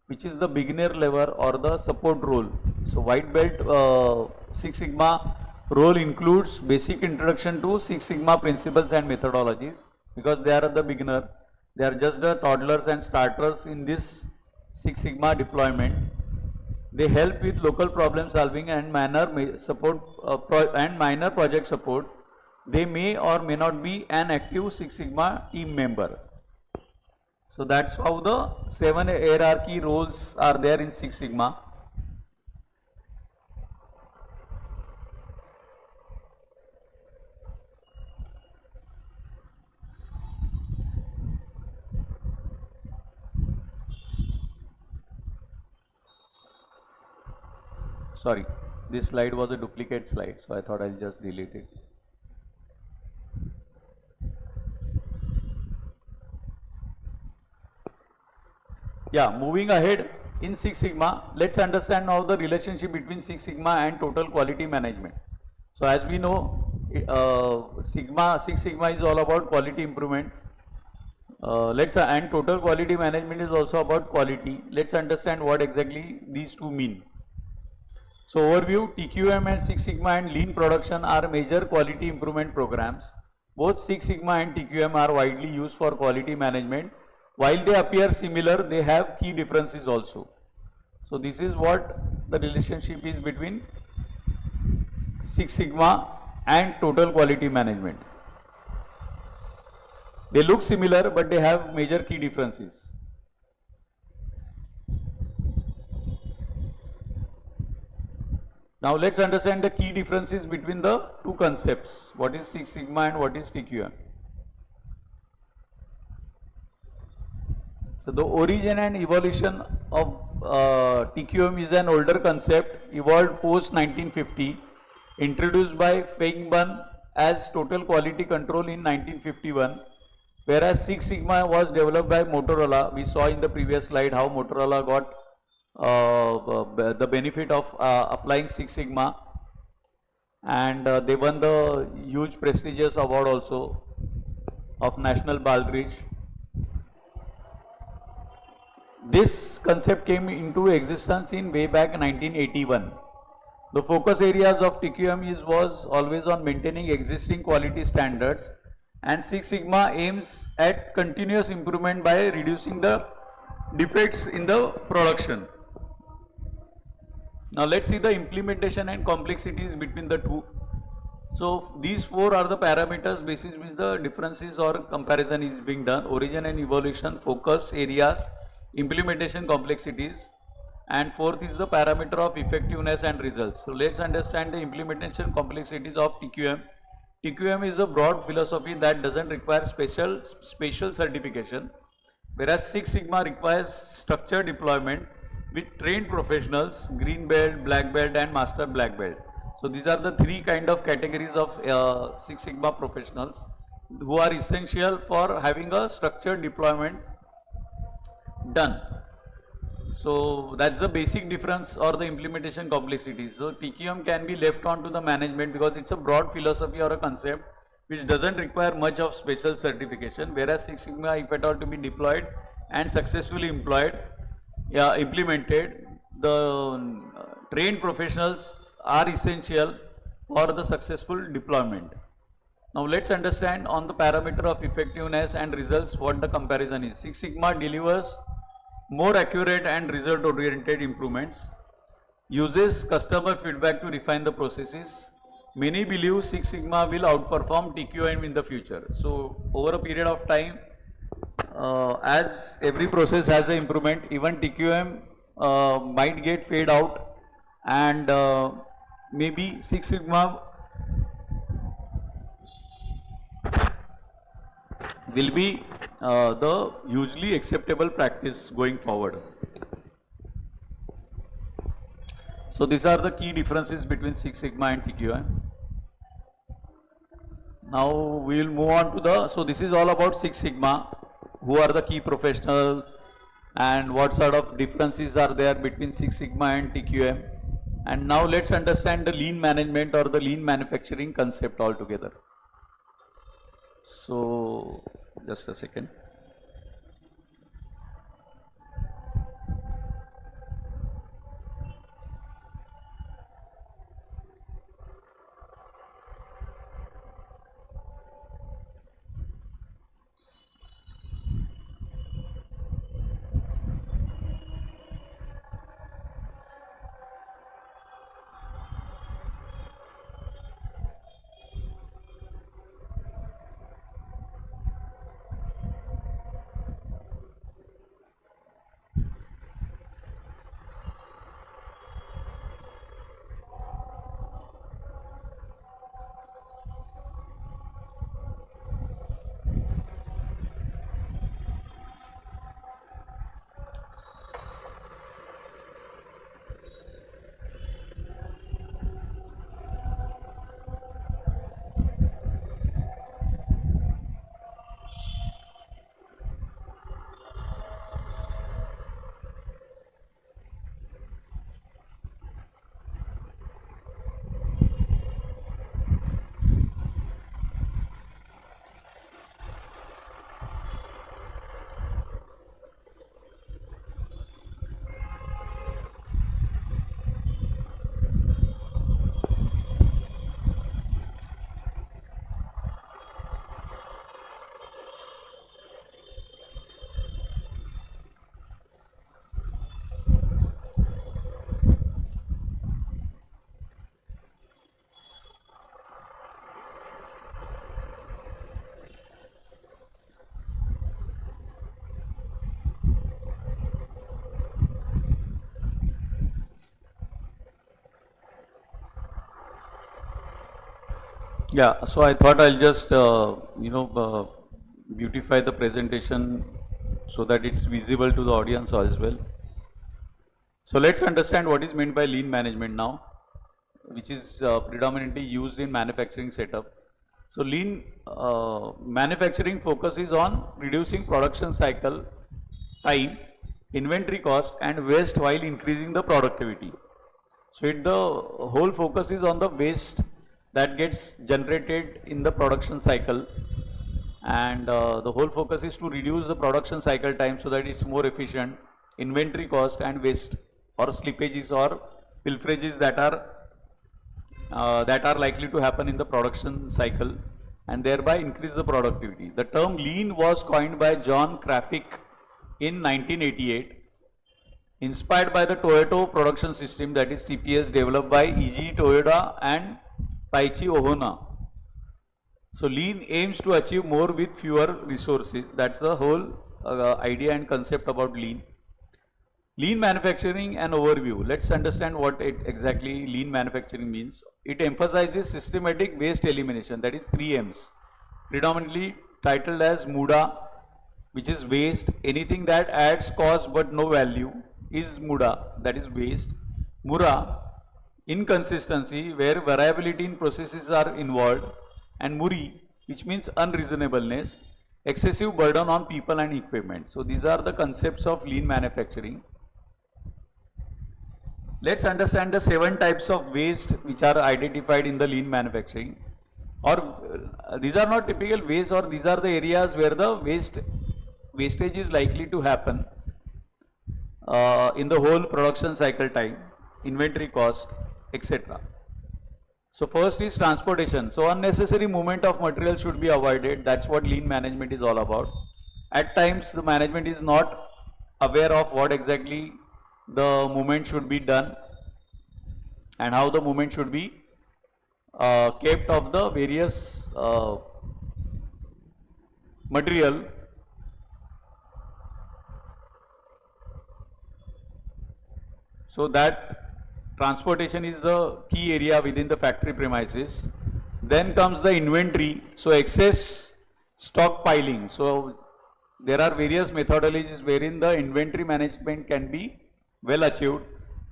which is the beginner level or the support role. So white belt Six Sigma role includes basic introduction to Six Sigma principles and methodologies, because they are the beginner. They are just the toddlers and starters in this Six Sigma deployment. They help with local problem solving and minor project support. They may or may not be an active Six Sigma team member. So that's how the 7 hierarchy roles are there in Six Sigma. Sorry, this slide was a duplicate slide, so I thought I'll just delete it. Yeah, moving ahead in Six Sigma, let's understand now the relationship between Six Sigma and total quality management. So as we know, Six Sigma is all about quality improvement. And total quality management is also about quality. Let's understand what exactly these two mean. So overview, TQM and Six Sigma and lean production are major quality improvement programs. Both Six Sigma and TQM are widely used for quality management. While they appear similar, they have key differences also. So this is what the relationship is between Six Sigma and total quality management. They look similar, but they have major key differences. Now let's understand the key differences between the two concepts. What is Six Sigma and what is TQM? So the origin and evolution of TQM is an older concept evolved post 1950, introduced by Feigenbaum as total quality control in 1951, whereas Six Sigma was developed by Motorola. We saw in the previous slide how Motorola got the benefit of applying Six Sigma, and they won the huge prestigious award also of National Baldrige. This concept came into existence in way back 1981. The focus areas of TQM was always on maintaining existing quality standards, and Six Sigma aims at continuous improvement by reducing the defects in the production. Now let's see the implementation and complexities between the two. So these four are the parameters basis which the differences or comparison is being done: origin and evolution, focus areas, implementation complexities, and fourth is the parameter of effectiveness and results. So let's understand the implementation complexities of TQM. TQM is a broad philosophy that doesn't require special certification, whereas Six Sigma requires structured deployment with trained professionals, green belt, black belt, and master black belt. So these are the three kind of categories of Six Sigma professionals who are essential for having a structured deployment done. So that's the basic difference or the implementation complexity. So TQM can be left on to the management because it's a broad philosophy or a concept which doesn't require much of special certification, whereas Six Sigma, if at all to be deployed and successfully implemented, the trained professionals are essential for the successful deployment. Now let's understand on the parameter of effectiveness and results what the comparison is. Six Sigma delivers more accurate and result oriented improvements, uses customer feedback to refine the processes. Many believe Six Sigma will outperform TQM in the future. So over a period of time, as every process has an improvement, even TQM might get fade out, and maybe Six Sigma will be the hugely acceptable practice going forward. So these are the key differences between Six Sigma and TQM. Now we will move on to the, so this is all about Six Sigma, who are the key professionals and what sort of differences are there between Six Sigma and TQM. And now let's understand the lean management or the lean manufacturing concept altogether. So just a second. Yeah, so I thought I'll just, beautify the presentation so that it's visible to the audience as well. So let's understand what is meant by lean management now, which is predominantly used in manufacturing setup. So lean manufacturing focuses on reducing production cycle time, inventory cost and waste while increasing the productivity. So the whole focus is on the waste that gets generated in the production cycle, and the whole focus is to reduce the production cycle time so that it's more efficient, inventory cost and waste or slippages or pilferages that are likely to happen in the production cycle and thereby increase the productivity. The term lean was coined by John Krafik in 1988, inspired by the Toyota production system, that is TPS, developed by EG Toyota and Taichi Ohona. So lean aims to achieve more with fewer resources. That's the whole idea and concept about lean. Lean manufacturing and overview. Let's understand what exactly lean manufacturing means. It emphasizes systematic waste elimination, that is 3Ms, predominantly titled as MUDA, which is waste. Anything that adds cost but no value is MUDA, that is waste. MURA, inconsistency, where variability in processes are involved. And MURI, which means unreasonableness, excessive burden on people and equipment. So these are the concepts of lean manufacturing. Let's understand the 7 types of waste which are identified in the lean manufacturing. Or these are not typical waste, or these are the areas where the wastage is likely to happen in the whole production cycle time, inventory cost, etc. So first is transportation. So unnecessary movement of material should be avoided. That's what lean management is all about. At times the management is not aware of what exactly the movement should be done and how the movement should be kept of the various material. So that transportation is the key area within the factory premises. Then comes the inventory. So excess stockpiling. So there are various methodologies wherein the inventory management can be well achieved.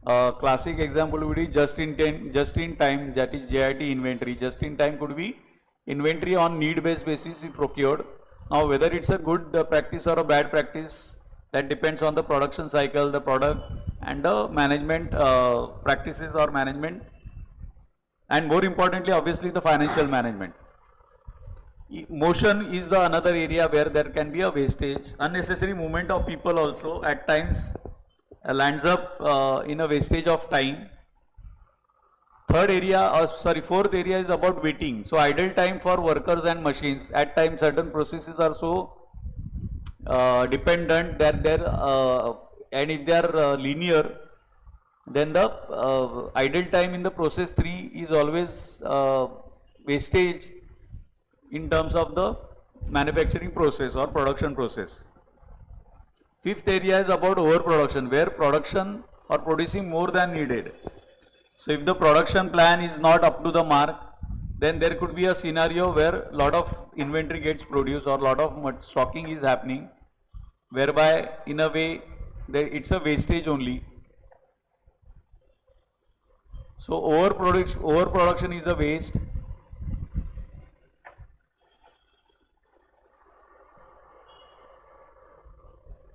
Classic example would be just in time, that is JIT inventory. Just in time could be inventory on need based basis is procured. Now whether it's a good practice or a bad practice, that depends on the production cycle, the product, and the management practices or management, and more importantly obviously the financial management. Motion is the another area where there can be a wastage. Unnecessary movement of people also at times lands up in a wastage of time. Fourth area is about waiting. So idle time for workers and machines. At times certain processes are so dependent that and if they are linear, then the idle time in the process 3 is always wastage in terms of the manufacturing process or production process. Fifth area is about overproduction, where production or producing more than needed. So if the production plan is not up to the mark, then there could be a scenario where a lot of inventory gets produced or a lot of stocking is happening, whereby in a way it's a wastage only. So overproduction is a waste.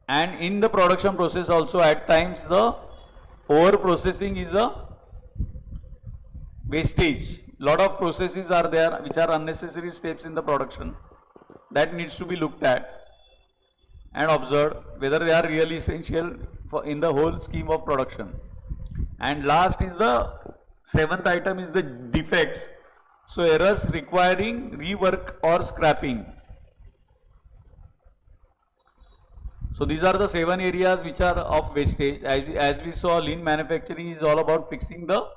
And in the production process also at times the over processing is a wastage. Lot of processes are there which are unnecessary steps in the production, that needs to be looked at and observed whether they are really essential in the whole scheme of production. And last is the 7th item is the defects. So errors requiring rework or scrapping. So these are the 7 areas which are of wastage. As we saw, lean manufacturing is all about fixing the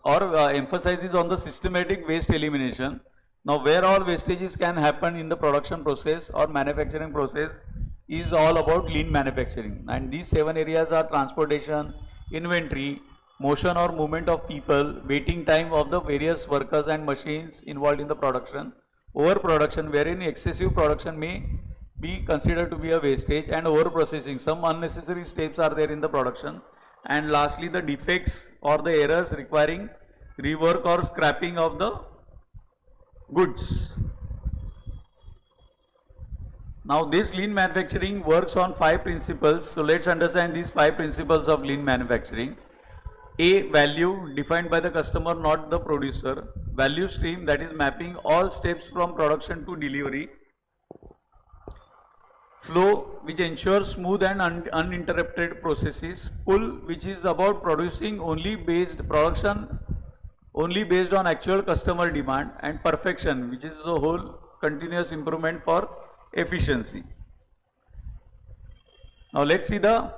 emphasizes on the systematic waste elimination. Now where all wastages can happen in the production process or manufacturing process is all about lean manufacturing. And these 7 areas are transportation, inventory, motion or movement of people, waiting time of the various workers and machines involved in the production, overproduction wherein excessive production may be considered to be a wastage, and over processing, some unnecessary steps are there in the production, and lastly the defects or the errors requiring rework or scrapping of the goods. Now this lean manufacturing works on 5 principles. So let's understand these 5 principles of lean manufacturing. A, value defined by the customer, not the producer. Value stream, that is mapping all steps from production to delivery. Flow, which ensures smooth and uninterrupted processes. Pull, which is about production only based on actual customer demand. And perfection, which is the whole continuous improvement for efficiency. Now let's see the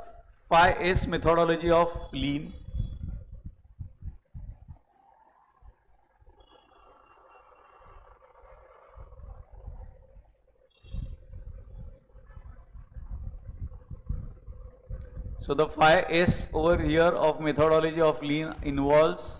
5S methodology of lean. So the 5S over here of methodology of lean involves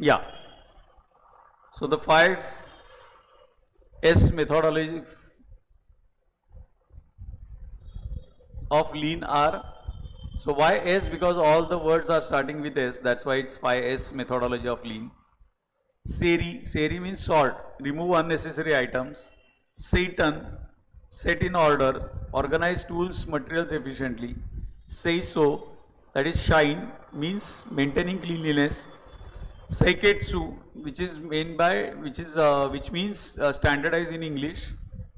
yeah. So the 5S methodology of lean are, so why S? Because all the words are starting with S, that's why it's 5S methodology of lean. Seri means sort, remove unnecessary items. Seitan, set in order, organize tools, materials efficiently. Seiso, that is shine, means maintaining cleanliness. Seiketsu, which means standardize in English,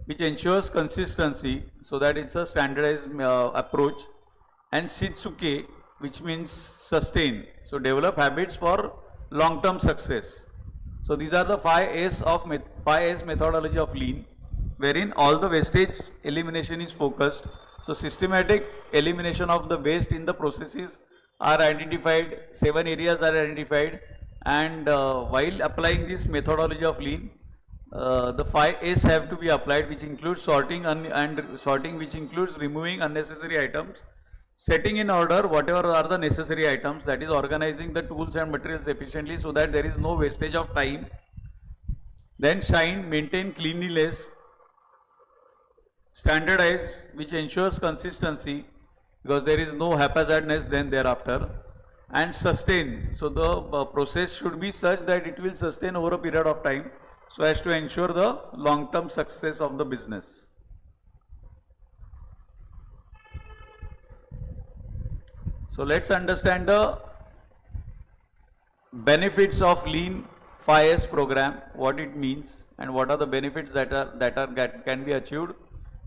which ensures consistency, so that it's a standardized approach. And Shitsuke, which means sustain, so develop habits for long-term success. So these are the 5S methodology of lean, wherein all the wastage elimination is focused. So systematic elimination of the waste in the processes are identified, 7 areas are identified, and while applying this methodology of lean, the 5S have to be applied, which includes sorting and sorting, which includes removing unnecessary items, setting in order whatever are the necessary items, that is organizing the tools and materials efficiently so that there is no wastage of time. Then shine, maintain cleanliness, standardize, which ensures consistency because there is no haphazardness then thereafter, and sustain. So the process should be such that it will sustain over a period of time so as to ensure the long-term success of the business. So let's understand the benefits of lean 5S program, what it means and what are the benefits that can be achieved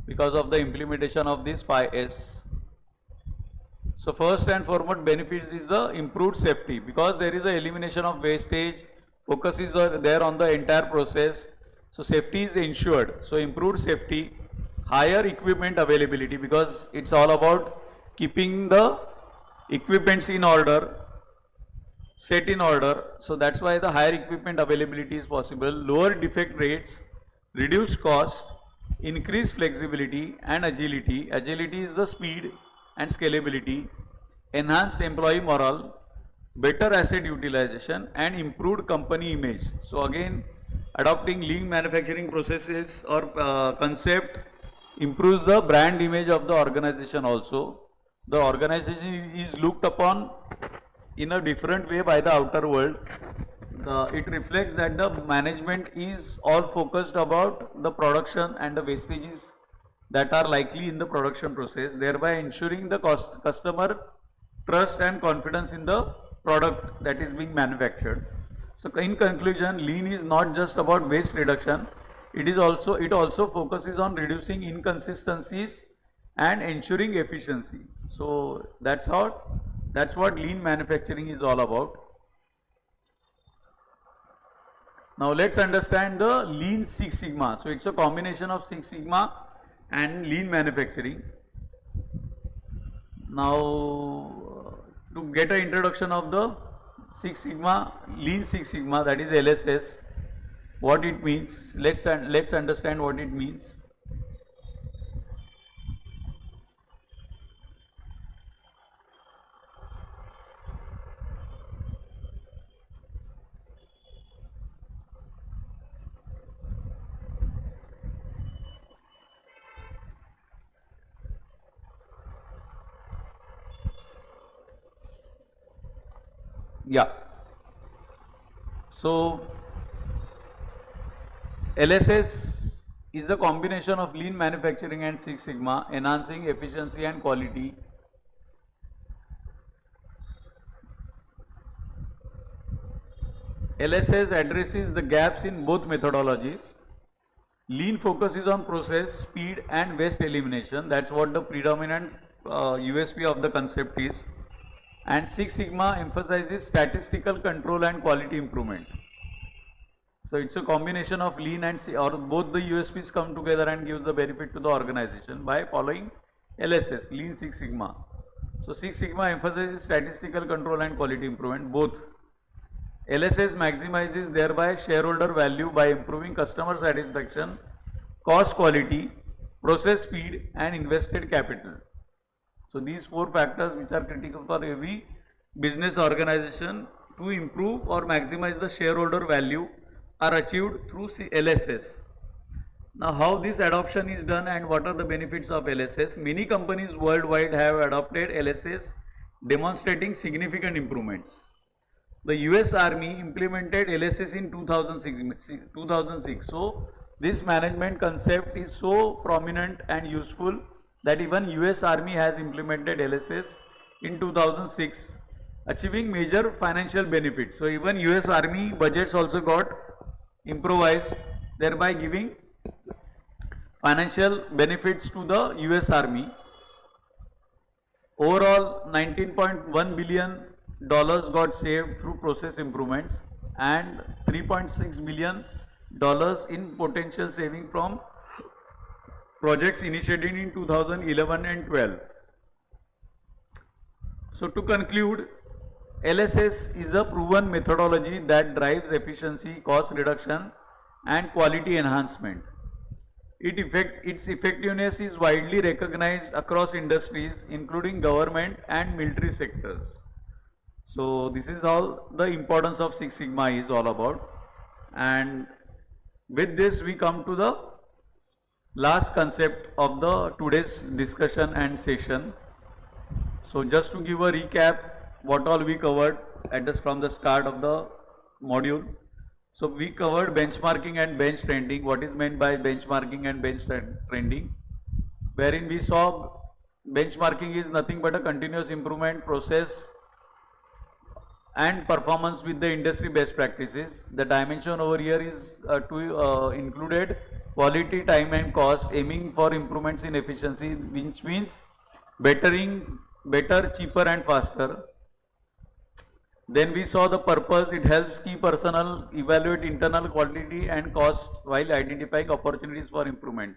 because of the implementation of this 5S. So first and foremost benefits is the improved safety, because there is a elimination of wastage, focus is there on the entire process, so safety is ensured. So improved safety, higher equipment availability, because it's all about keeping the equipments in order, set in order, so that's why the higher equipment availability is possible. Lower defect rates, reduced cost, increased flexibility and agility. Agility is the speed and scalability, enhanced employee morale, better asset utilization and improved company image. So again, adopting lean manufacturing processes or concept improves the brand image of the organization also. The organization is looked upon in a different way by the outer world. It reflects that the management is all focused about the production and the wastages that are likely in the production process, thereby ensuring the customer trust and confidence in the product that is being manufactured. So in conclusion, lean is not just about waste reduction, it also focuses on reducing inconsistencies and ensuring efficiency. So that's what lean manufacturing is all about. Now let's understand the lean Six Sigma. So it's a combination of Six Sigma and lean manufacturing. Now to get an introduction of the Six Sigma, lean Six Sigma, that is LSS, what it means, let's understand what it means. Yeah. So LSS is a combination of lean manufacturing and Six Sigma, enhancing efficiency and quality. LSS addresses the gaps in both methodologies. Lean focuses on process, speed and waste elimination. That's what the predominant USP of the concept is. And Six Sigma emphasizes statistical control and quality improvement. So it's a combination of lean and or both the USPs come together and gives the benefit to the organization by following LSS, Lean Six Sigma. So Six Sigma emphasizes statistical control and quality improvement both. LSS maximizes thereby shareholder value by improving customer satisfaction, cost quality, process speed and invested capital. So these four factors which are critical for every business organization to improve or maximize the shareholder value are achieved through LSS. Now how this adoption is done and what are the benefits of LSS? Many companies worldwide have adopted LSS, demonstrating significant improvements. The US Army implemented LSS in 2006. So this management concept is so prominent and useful that even US Army has implemented LSS in 2006, achieving major financial benefits. So even US Army budgets also got improvised, thereby giving financial benefits to the US Army. Overall, $19.1 billion got saved through process improvements and $3.6 billion in potential saving from projects initiated in 2011 and 12. So to conclude, LSS is a proven methodology that drives efficiency, cost reduction and quality enhancement. Its effectiveness is widely recognized across industries including government and military sectors. So this is all the importance of Six Sigma is all about. And with this we come to the last concept of the today's discussion and session. So just to give a recap what all we covered from the start of the module. So we covered benchmarking and bench trending. What is meant by benchmarking and bench trending? Wherein we saw benchmarking is nothing but a continuous improvement process and performance with the industry best practices. The dimension over here is included quality, time and cost, aiming for improvements in efficiency, which means better, cheaper and faster. Then we saw the purpose. It helps key personnel evaluate internal quality and costs while identifying opportunities for improvement.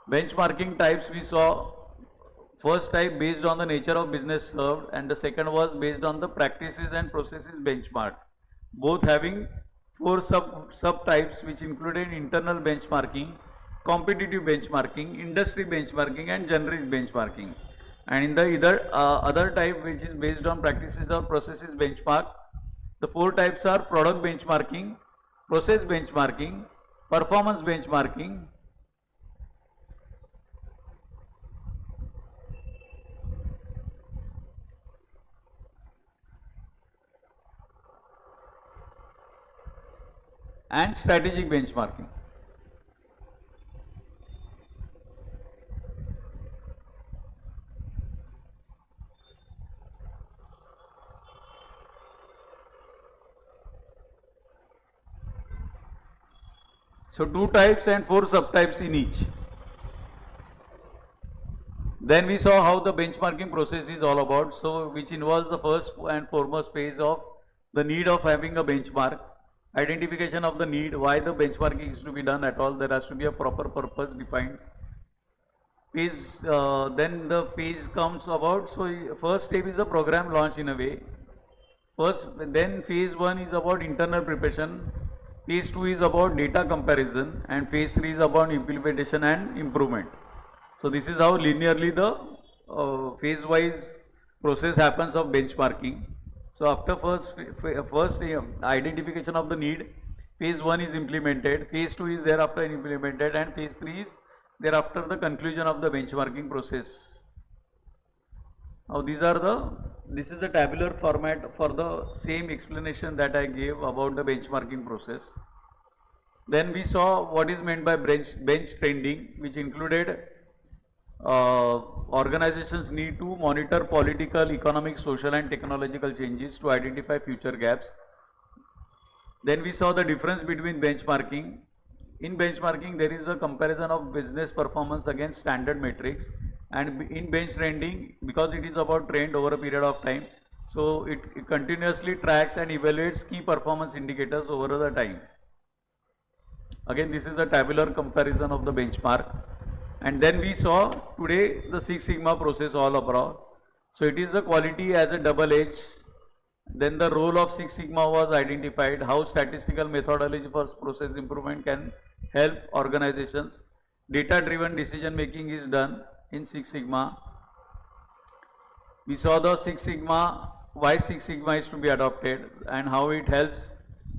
Benchmarking types we saw. First type based on the nature of business served and the second was based on the practices and processes benchmarked. Both having four subtypes which included internal benchmarking, competitive benchmarking, industry benchmarking and generic benchmarking. And in the other type which is based on practices or processes benchmark, the four types are product benchmarking, process benchmarking, performance benchmarking, and strategic benchmarking. So two types and four subtypes in each. Then we saw how the benchmarking process is all about, so which involves the first and foremost phase of the need of having a benchmark, identification of the need, why the benchmarking is to be done at all, there has to be a proper purpose defined. Phase, then the phase comes about, so first step is the program launch in a way. Then phase 1 is about internal preparation, phase 2 is about data comparison and phase 3 is about implementation and improvement. So this is how linearly the phase wise process happens of benchmarking. So after first identification of the need, phase 1 is implemented, phase 2 is thereafter implemented and phase 3 is thereafter the conclusion of the benchmarking process. Now this is the tabular format for the same explanation that I gave about the benchmarking process. Then we saw what is meant by bench trending, which included organizations need to monitor political, economic, social and technological changes to identify future gaps. Then we saw the difference between benchmarking. in benchmarking there is a comparison of business performance against standard metrics, and in bench trending, because it is about trend over a period of time, so it continuously tracks and evaluates key performance indicators over the time. Again, this is a tabular comparison of the benchmark. And then we saw today the Six Sigma process all abroad. So it is the quality as a double edge. Then the role of Six Sigma was identified, how statistical methodology for process improvement can help organizations. Data driven decision making is done in Six Sigma. We saw the Six Sigma, why Six Sigma is to be adopted and how it helps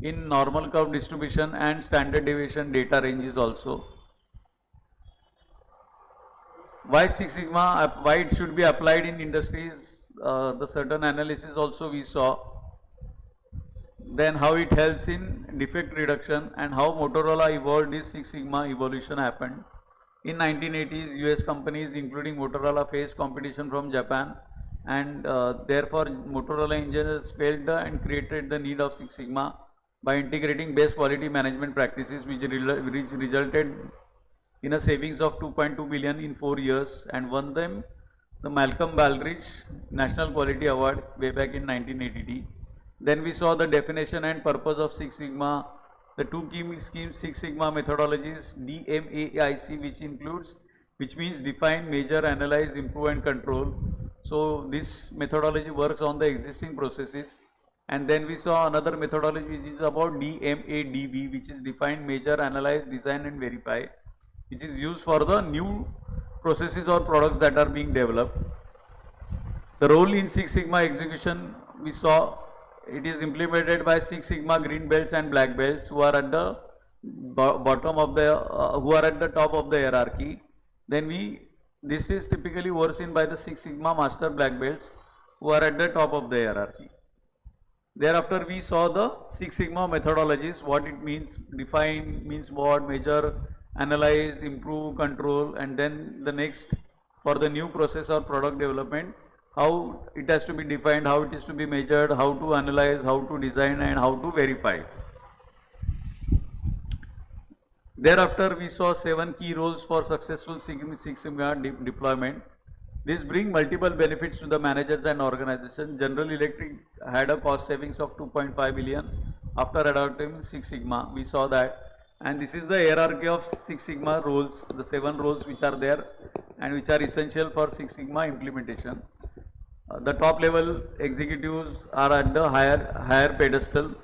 in normal curve distribution and standard deviation data ranges also. Why Six Sigma, why it should be applied in industries, the certain analysis also we saw. Then how it helps in defect reduction and how Motorola evolved this Six Sigma evolution happened. In 1980s, US companies including Motorola faced competition from Japan, and therefore Motorola engineers felt and created the need of Six Sigma by integrating best quality management practices, which resulted in a savings of 2.2 billion in 4 years and won them the Malcolm Baldrige National Quality Award way back in 1980. Then we saw the definition and purpose of Six Sigma, the two key schemes, Six Sigma methodologies, DMAIC, which means define, measure, analyze, improve and control. So this methodology works on the existing processes. And then we saw another methodology which is about DMADV, which is define, measure, analyze, design and verify, which is used for the new processes or products that are being developed. The role in Six Sigma execution, we saw it is implemented by Six Sigma green belts and black belts who are at the bottom of the, who are at the top of the hierarchy. Then this is typically overseen by the Six Sigma master black belts who are at the top of the hierarchy. Thereafter, we saw the Six Sigma methodologies, what it means, define means what, measure, analyze, improve, control, and then the next for the new process or product development, how it has to be defined, how it is to be measured, how to analyze, how to design and how to verify. Thereafter, we saw 7 key roles for successful Six Sigma deployment. This brings multiple benefits to the managers and organizations. General Electric had a cost savings of 2.5 billion after adopting Six Sigma. We saw that. And this is the hierarchy of Six Sigma roles, the 7 roles which are there and which are essential for Six Sigma implementation. The top level executives are at the higher pedestal.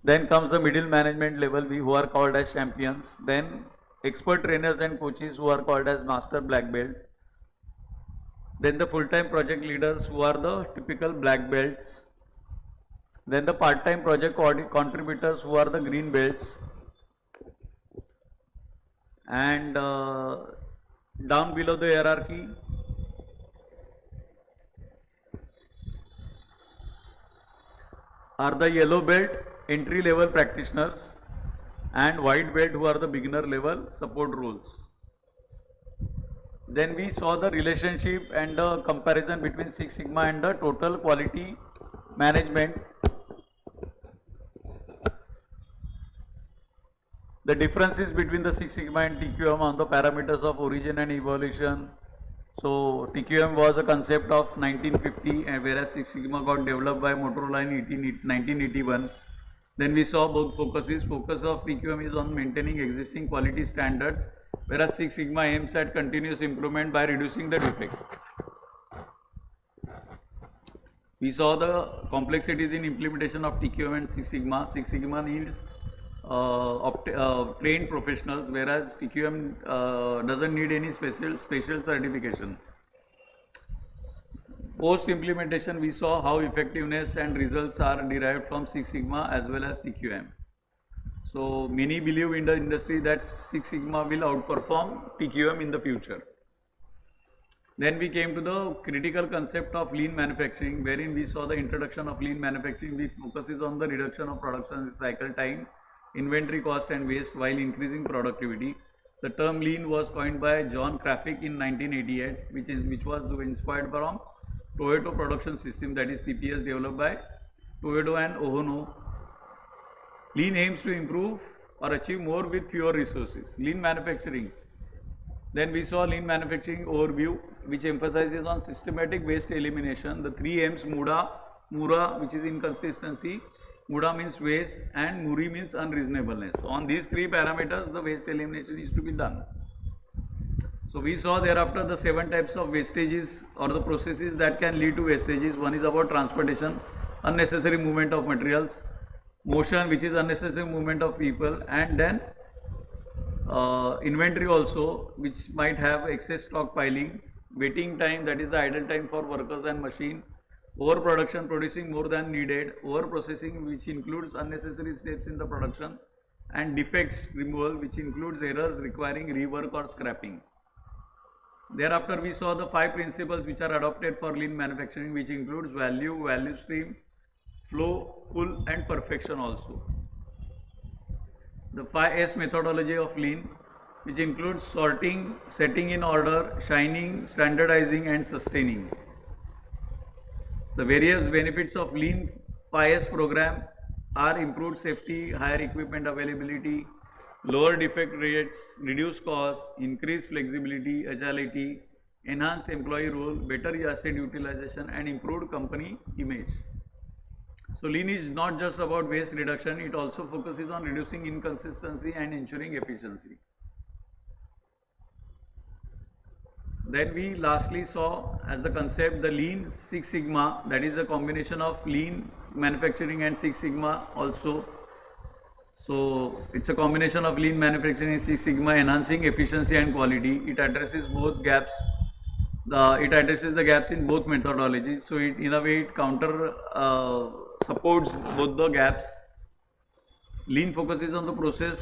Then comes the middle management level, who are called as champions. Then expert trainers and coaches who are called as master black belt. Then the full-time project leaders who are the typical black belts. Then the part-time project contributors who are the green belts. And down below the hierarchy, are the yellow belt entry level practitioners and white belt who are the beginner level support roles. Then we saw the relationship and the comparison between Six Sigma and the total quality management. The differences between the Six Sigma and TQM on the parameters of origin and evolution. So TQM was a concept of 1950, and whereas Six Sigma got developed by Motorola in 1981. Then we saw both focuses. Focus of TQM is on maintaining existing quality standards, whereas Six Sigma aims at continuous improvement by reducing the defects. We saw the complexities in implementation of TQM and Six Sigma. Six Sigma needs trained professionals, whereas TQM doesn't need any special certification. Post implementation, we saw how effectiveness and results are derived from Six Sigma as well as TQM. So many believe in the industry that Six Sigma will outperform TQM in the future. Then we came to the critical concept of lean manufacturing, wherein we saw the introduction of lean manufacturing, which focuses on the reduction of production cycle time, inventory cost and waste while increasing productivity. The term lean was coined by John Krafik in 1988, which was inspired from Toyota production system, that is TPS, developed by Toyota and Ohono. Lean aims to improve or achieve more with fewer resources. Lean manufacturing. Then we saw lean manufacturing overview, which emphasizes on systematic waste elimination. The three M's: Mura, which is inconsistency, Muda means waste, and Muri means unreasonableness. So on these three parameters, the waste elimination is to be done. So we saw thereafter the 7 types of wastages or the processes that can lead to wastages. One is about transportation, unnecessary movement of materials; motion, which is unnecessary movement of people; and then inventory also, which might have excess stockpiling; waiting time, that is the idle time for workers and machine; overproduction, producing more than needed; over processing, which includes unnecessary steps in the production; and defects removal, which includes errors requiring rework or scrapping. Thereafter we saw the 5 principles which are adopted for lean manufacturing, which includes value, value stream, flow, pull, and perfection also. The 5S methodology of lean, which includes sorting, setting in order, shining, standardizing, and sustaining. The various benefits of lean 5S program are improved safety, higher equipment availability, lower defect rates, reduced costs, increased flexibility, agility, enhanced employee role, better asset utilization, and improved company image. So lean is not just about waste reduction, it also focuses on reducing inconsistency and ensuring efficiency. Then we lastly saw as the concept the Lean Six Sigma, that is a combination of lean manufacturing and Six Sigma also. So it's a combination of lean manufacturing and Six Sigma, enhancing efficiency and quality. It addresses both gaps. It addresses the gaps in both methodologies. So it, in a way, it supports both the gaps. Lean focuses on the process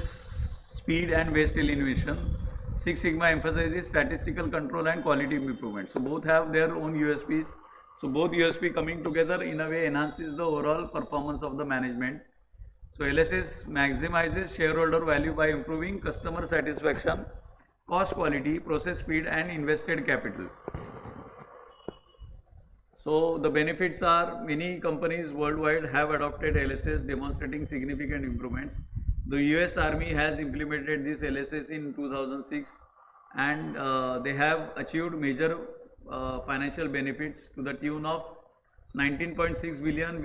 speed and waste elimination. Six Sigma emphasizes statistical control and quality improvement. So both have their own USPs. So both USP coming together in a way enhances the overall performance of the management. So LSS maximizes shareholder value by improving customer satisfaction, cost quality, process speed, and invested capital. So the benefits are many companies worldwide have adopted LSS, demonstrating significant improvements. The US Army has implemented this LSS in 2006, and they have achieved major financial benefits to the tune of 19.6 billion,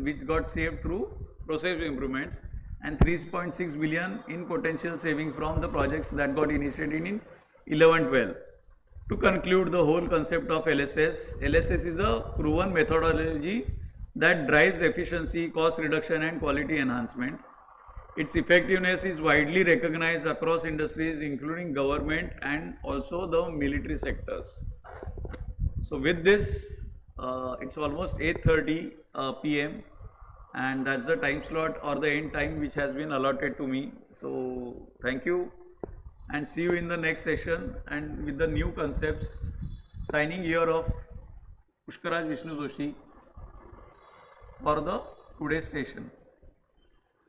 which got saved through process improvements, and 3.6 billion in potential savings from the projects that got initiated in 11-12. To conclude the whole concept of LSS, LSS is a proven methodology that drives efficiency, cost reduction, and quality enhancement. Its effectiveness is widely recognized across industries, including government and also the military sectors. So with this, it's almost 8:30 p.m. and that's the time slot or the end time which has been allotted to me. So thank you and see you in the next session and with the new concepts. Signing here of Pushkaraj Vishnu Joshi for the today's session.